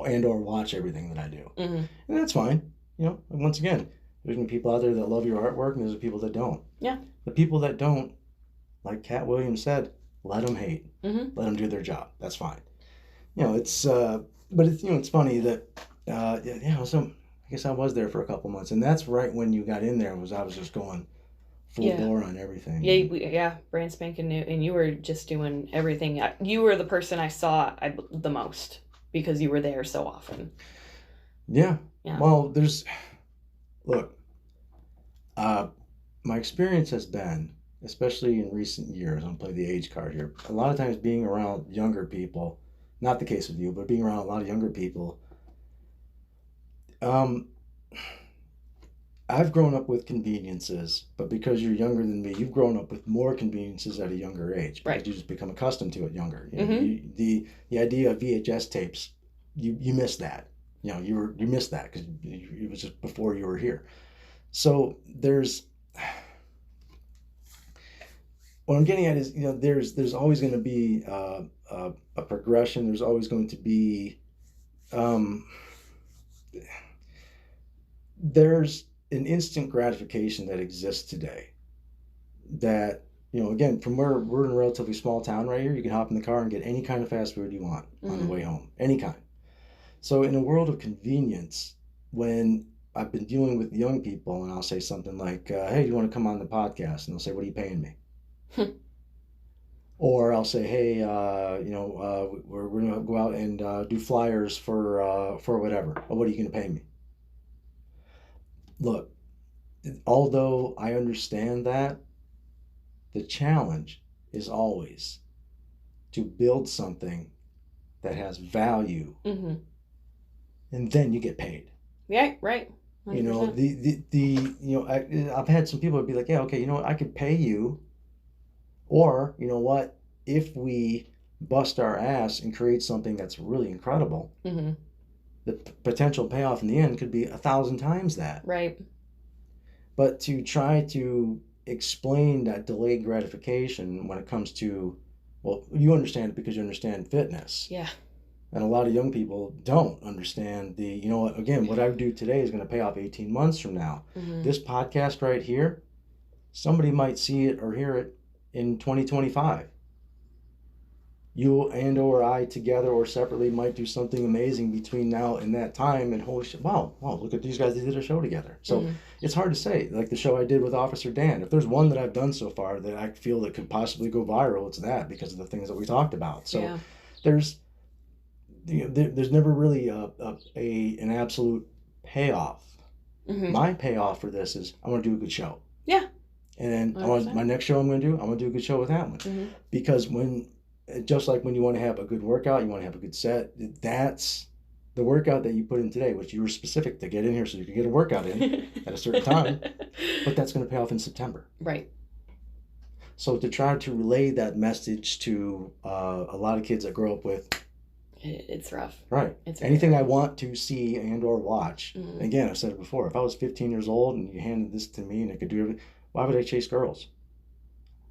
and or watch everything that I do, Mm-hmm. and that's fine. You know, and once again, there's gonna be people out there that love your artwork, and there's people that don't. Yeah. The people that don't, like Cat Williams said, let them hate. Mm-hmm. Let them do their job. That's fine. You know, it's but it's, you know, it's funny that so I guess I was there for a couple months, and that's right when you got in there. I was just going full bore on everything. Yeah, brand spanking new, and you were just doing everything. You were the person I saw the most because you were there so often. Yeah. Yeah. Well, look, my experience has been, especially in recent years, I'm playing the age card here, a lot of times being around younger people, not the case with you, but being around a lot of younger people, I've grown up with conveniences, but because you're younger than me, you've grown up with more conveniences at a younger age, because Right. you just become accustomed to it younger. You know, Mm-hmm. the idea of VHS tapes, you missed that. You know, you missed that because it was just before you were here. So what I'm getting at is, you know, there's always going to be a progression. There's always going to be there's an instant gratification that exists today. That, you know, again, from where we're in a relatively small town right here, you can hop in the car and get any kind of fast food you want on the way home, any kind. So in a world of convenience, when I've been dealing with young people and I'll say something like, hey, do you want to come on the podcast? And they'll say, what are you paying me? Or I'll say, hey, we're going to go out and do flyers for whatever. Well, what are you going to pay me? Look, although I understand that, the challenge is always to build something that has value, Mm-hmm. and then you get paid. Yeah, right. 100%. You know, I've had some people be like, yeah, okay, you know what, I could pay you, or you know what, if we bust our ass and create something that's really incredible, Mm-hmm. the potential payoff in the end could be 1,000 times that. Right. But to try to explain that delayed gratification when it comes to, well, you understand it because you understand fitness. Yeah. And a lot of young people don't understand you know what, again, what I do today is going to pay off 18 months from now. Mm-hmm. This podcast right here, somebody might see it or hear it in 2025. You and or I together or separately might do something amazing between now and that time, and holy shit, wow, look at these guys, they did a show together. So it's hard to say. Like the show I did with Officer Dan, if there's one that I've done so far that I feel that could possibly go viral, it's that, because of the things that we talked about. So there's there's never really an absolute payoff. My payoff for this is I want to do a good show. Yeah. And my next show I'm going to do a good show with that one. Because just like when you want to have a good workout, you want to have a good set, that's the workout that you put in today, which you were specific to get in here so you could get a workout in at a certain time, but that's going to pay off in September. Right. So to try to relay that message to a lot of kids that grow up with, it's rough. Right. It's anything I want to see and or watch. Again, I've said it before, if I was 15 years old and you handed this to me and I could do everything, why would I chase girls?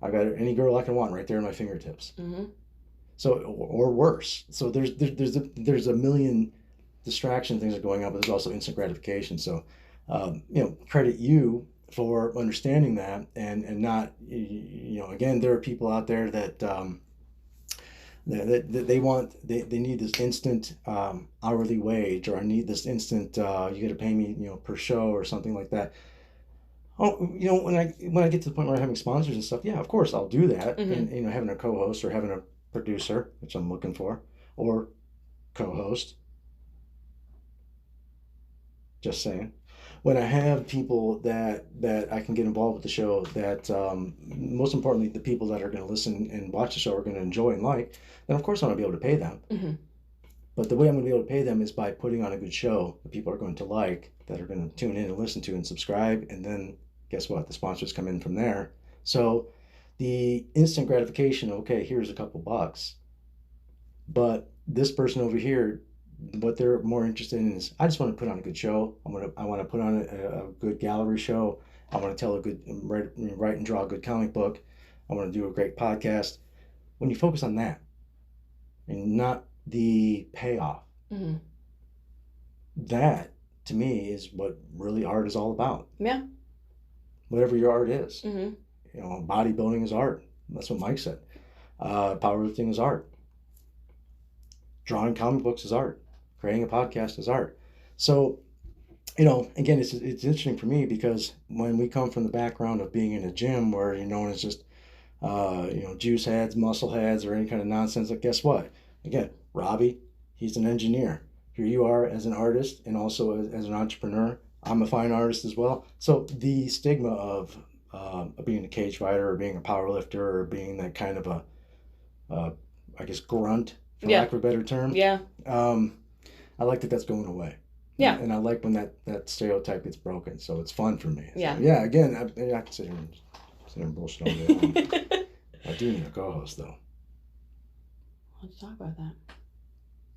I got any girl I can want right there at my fingertips. So, or worse. So there's a million distraction things are going on, but there's also instant gratification. So, credit you for understanding that and not, again, there are people out there that they need this instant hourly wage, or I need this instant you got to pay me per show or something like that. Oh, when I get to the point where I'm having sponsors and stuff, yeah, of course I'll do that. And having a co-host or having a producer, which I'm looking for, or co-host. Just saying. When I have people that I can get involved with the show, that most importantly, the people that are going to listen and watch the show are going to enjoy and like, then of course I'm going to be able to pay them. But the way I'm going to be able to pay them is by putting on a good show that people are going to like, that are going to tune in and listen to and subscribe, and then guess what? The sponsors come in from there. So the instant gratification, okay, here's a couple bucks. But this person over here, what they're more interested in is, I just want to put on a good show. I want to put on a good gallery show. I want to tell a good, write and draw a good comic book. I want to do a great podcast. When you focus on that and not the payoff, that to me is what really art is all about. Yeah. Whatever your art is. Bodybuilding is art. That's what Mike said. Powerlifting is art. Drawing comic books is art. Creating a podcast is art. So, again, it's interesting for me because when we come from the background of being in a gym where you're known as just, juice heads, muscle heads, or any kind of nonsense, like, guess what? Again, Robbie, he's an engineer. Here you are as an artist and also as an entrepreneur. I'm a fine artist as well. So the stigma of being a cage fighter or being a power lifter or being that kind of a, grunt, for lack of a better term. Yeah. I like that that's going away. Yeah. And I like when that stereotype gets broken. So it's fun for me. Yeah. So, yeah, again, I can sit here and bullshit all day long. I do need a co-host, though. Let's talk about that.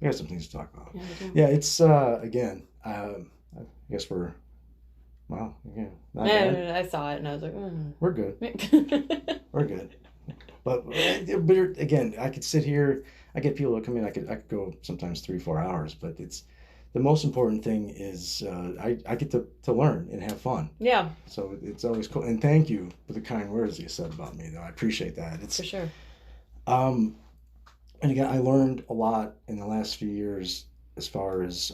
We got some things to talk about. Yeah, we do. Yeah, it's, again, I guess we're, well, yeah. No, I saw it and I was like, we're good. We're good. But again, I could sit here. I get people that come in. I could go sometimes 3-4 hours. But it's the most important thing is I get to learn and have fun. Yeah. So it's always cool. And thank you for the kind words you said about me. Though I appreciate that. It's for sure. And again, I learned a lot in the last few years as far as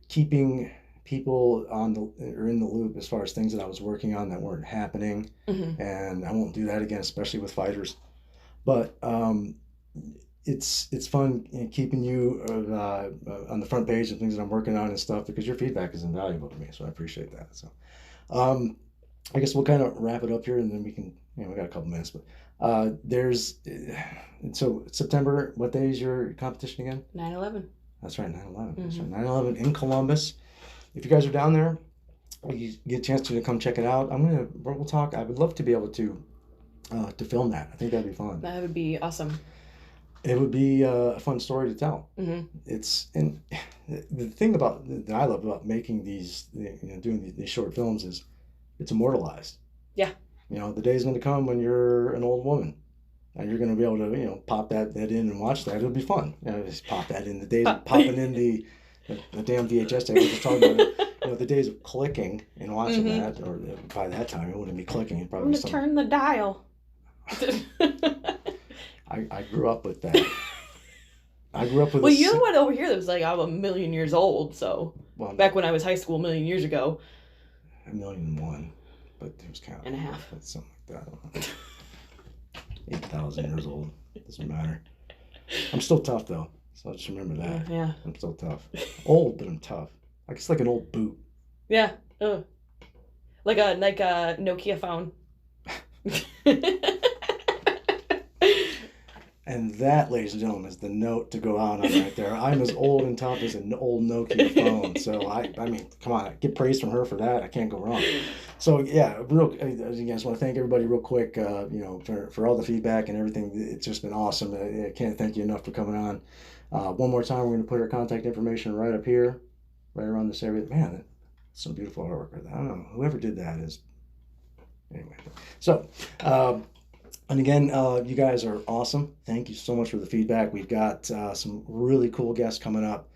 keeping people in the loop as far as things that I was working on that weren't happening. And I won't do that again, especially with fighters. But it's fun keeping you on the front page of things that I'm working on and stuff, because your feedback is invaluable to me. So I appreciate that. So I guess we'll kind of wrap it up here, and then we can, we got a couple minutes, but so September, what day is your competition again? 9/11. That's right, 9/11. That's right, 9/11 in Columbus. If you guys are down there, you get a chance to come check it out. We'll talk. I would love to be able to film that. I think that'd be fun. That would be awesome. It would be a fun story to tell. It's, and the thing that I love about making these, doing these short films is it's immortalized. Yeah. The day's going to come when you're an old woman and you're going to be able to, pop that in and watch that. It'll be fun. Just pop that in. The days of popping in the damn VHS tape. We were just talking about it. The days of clicking and watching that, or by that time it wouldn't be clicking. It'd probably I'm gonna turn the dial. I grew up with that. I grew up with. Well, you're the one over here that was like, I'm 1,000,000 years old. So back when I was high school, 1,000,000 years ago. 1,000,001, but it was kind of and a half. Something like that. 8,000 years old. Doesn't matter. I'm still tough though, so just remember that. Yeah. I'm still tough. Old, but I'm tough. Like it's like an old boot. Yeah. Like a Nokia phone. And that, ladies and gentlemen, is the note to go out on right there. I'm as old and tough as an old Nokia phone. So, I mean, come on. Get praise from her for that. I can't go wrong. So, yeah, I just want to thank everybody real quick, for all the feedback and everything. It's just been awesome. I can't thank you enough for coming on. One more time, we're going to put our contact information right up here, right around this area. Man, that's some beautiful artwork. I don't know. Whoever did that is... Anyway. So... and again, you guys are awesome. Thank you so much for the feedback. We've got some really cool guests coming up,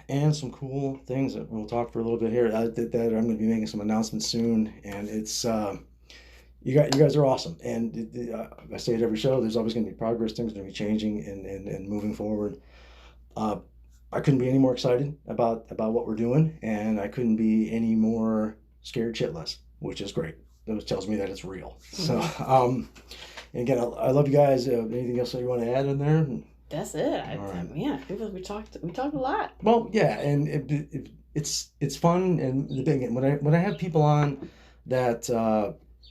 and some cool things that we'll talk for a little bit here. That I'm going to be making some announcements soon, and it's you guys are awesome. And I say it every show. There's always going to be progress. Things are going to be changing and moving forward. I couldn't be any more excited about what we're doing, and I couldn't be any more scared shitless, which is great. That tells me that it's real. So, and again, I love you guys. Anything else that you want to add in there? That's it. Yeah, we talked a lot. Well, yeah, and it's fun. And the thing, when I have people on that,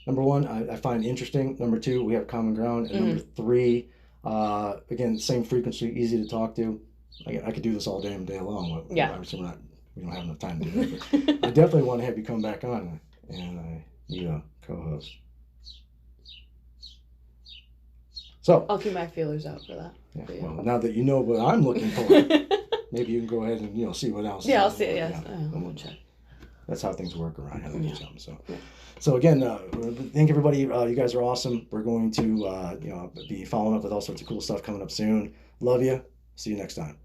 number one, I find interesting. Number two, we have common ground. And number three, again, same frequency, easy to talk to. I could do this all damn day long. But obviously we don't have enough time to do it. But I definitely want to have you come back on, and co-host. So I'll keep my feelers out for that. Yeah, well, now that you know what I'm looking for, maybe you can go ahead and see what else. Yeah, I'll see it. Yeah, we'll check. That's how things work around here. So again, thank everybody. You guys are awesome. We're going to be following up with all sorts of cool stuff coming up soon. Love you. See you next time.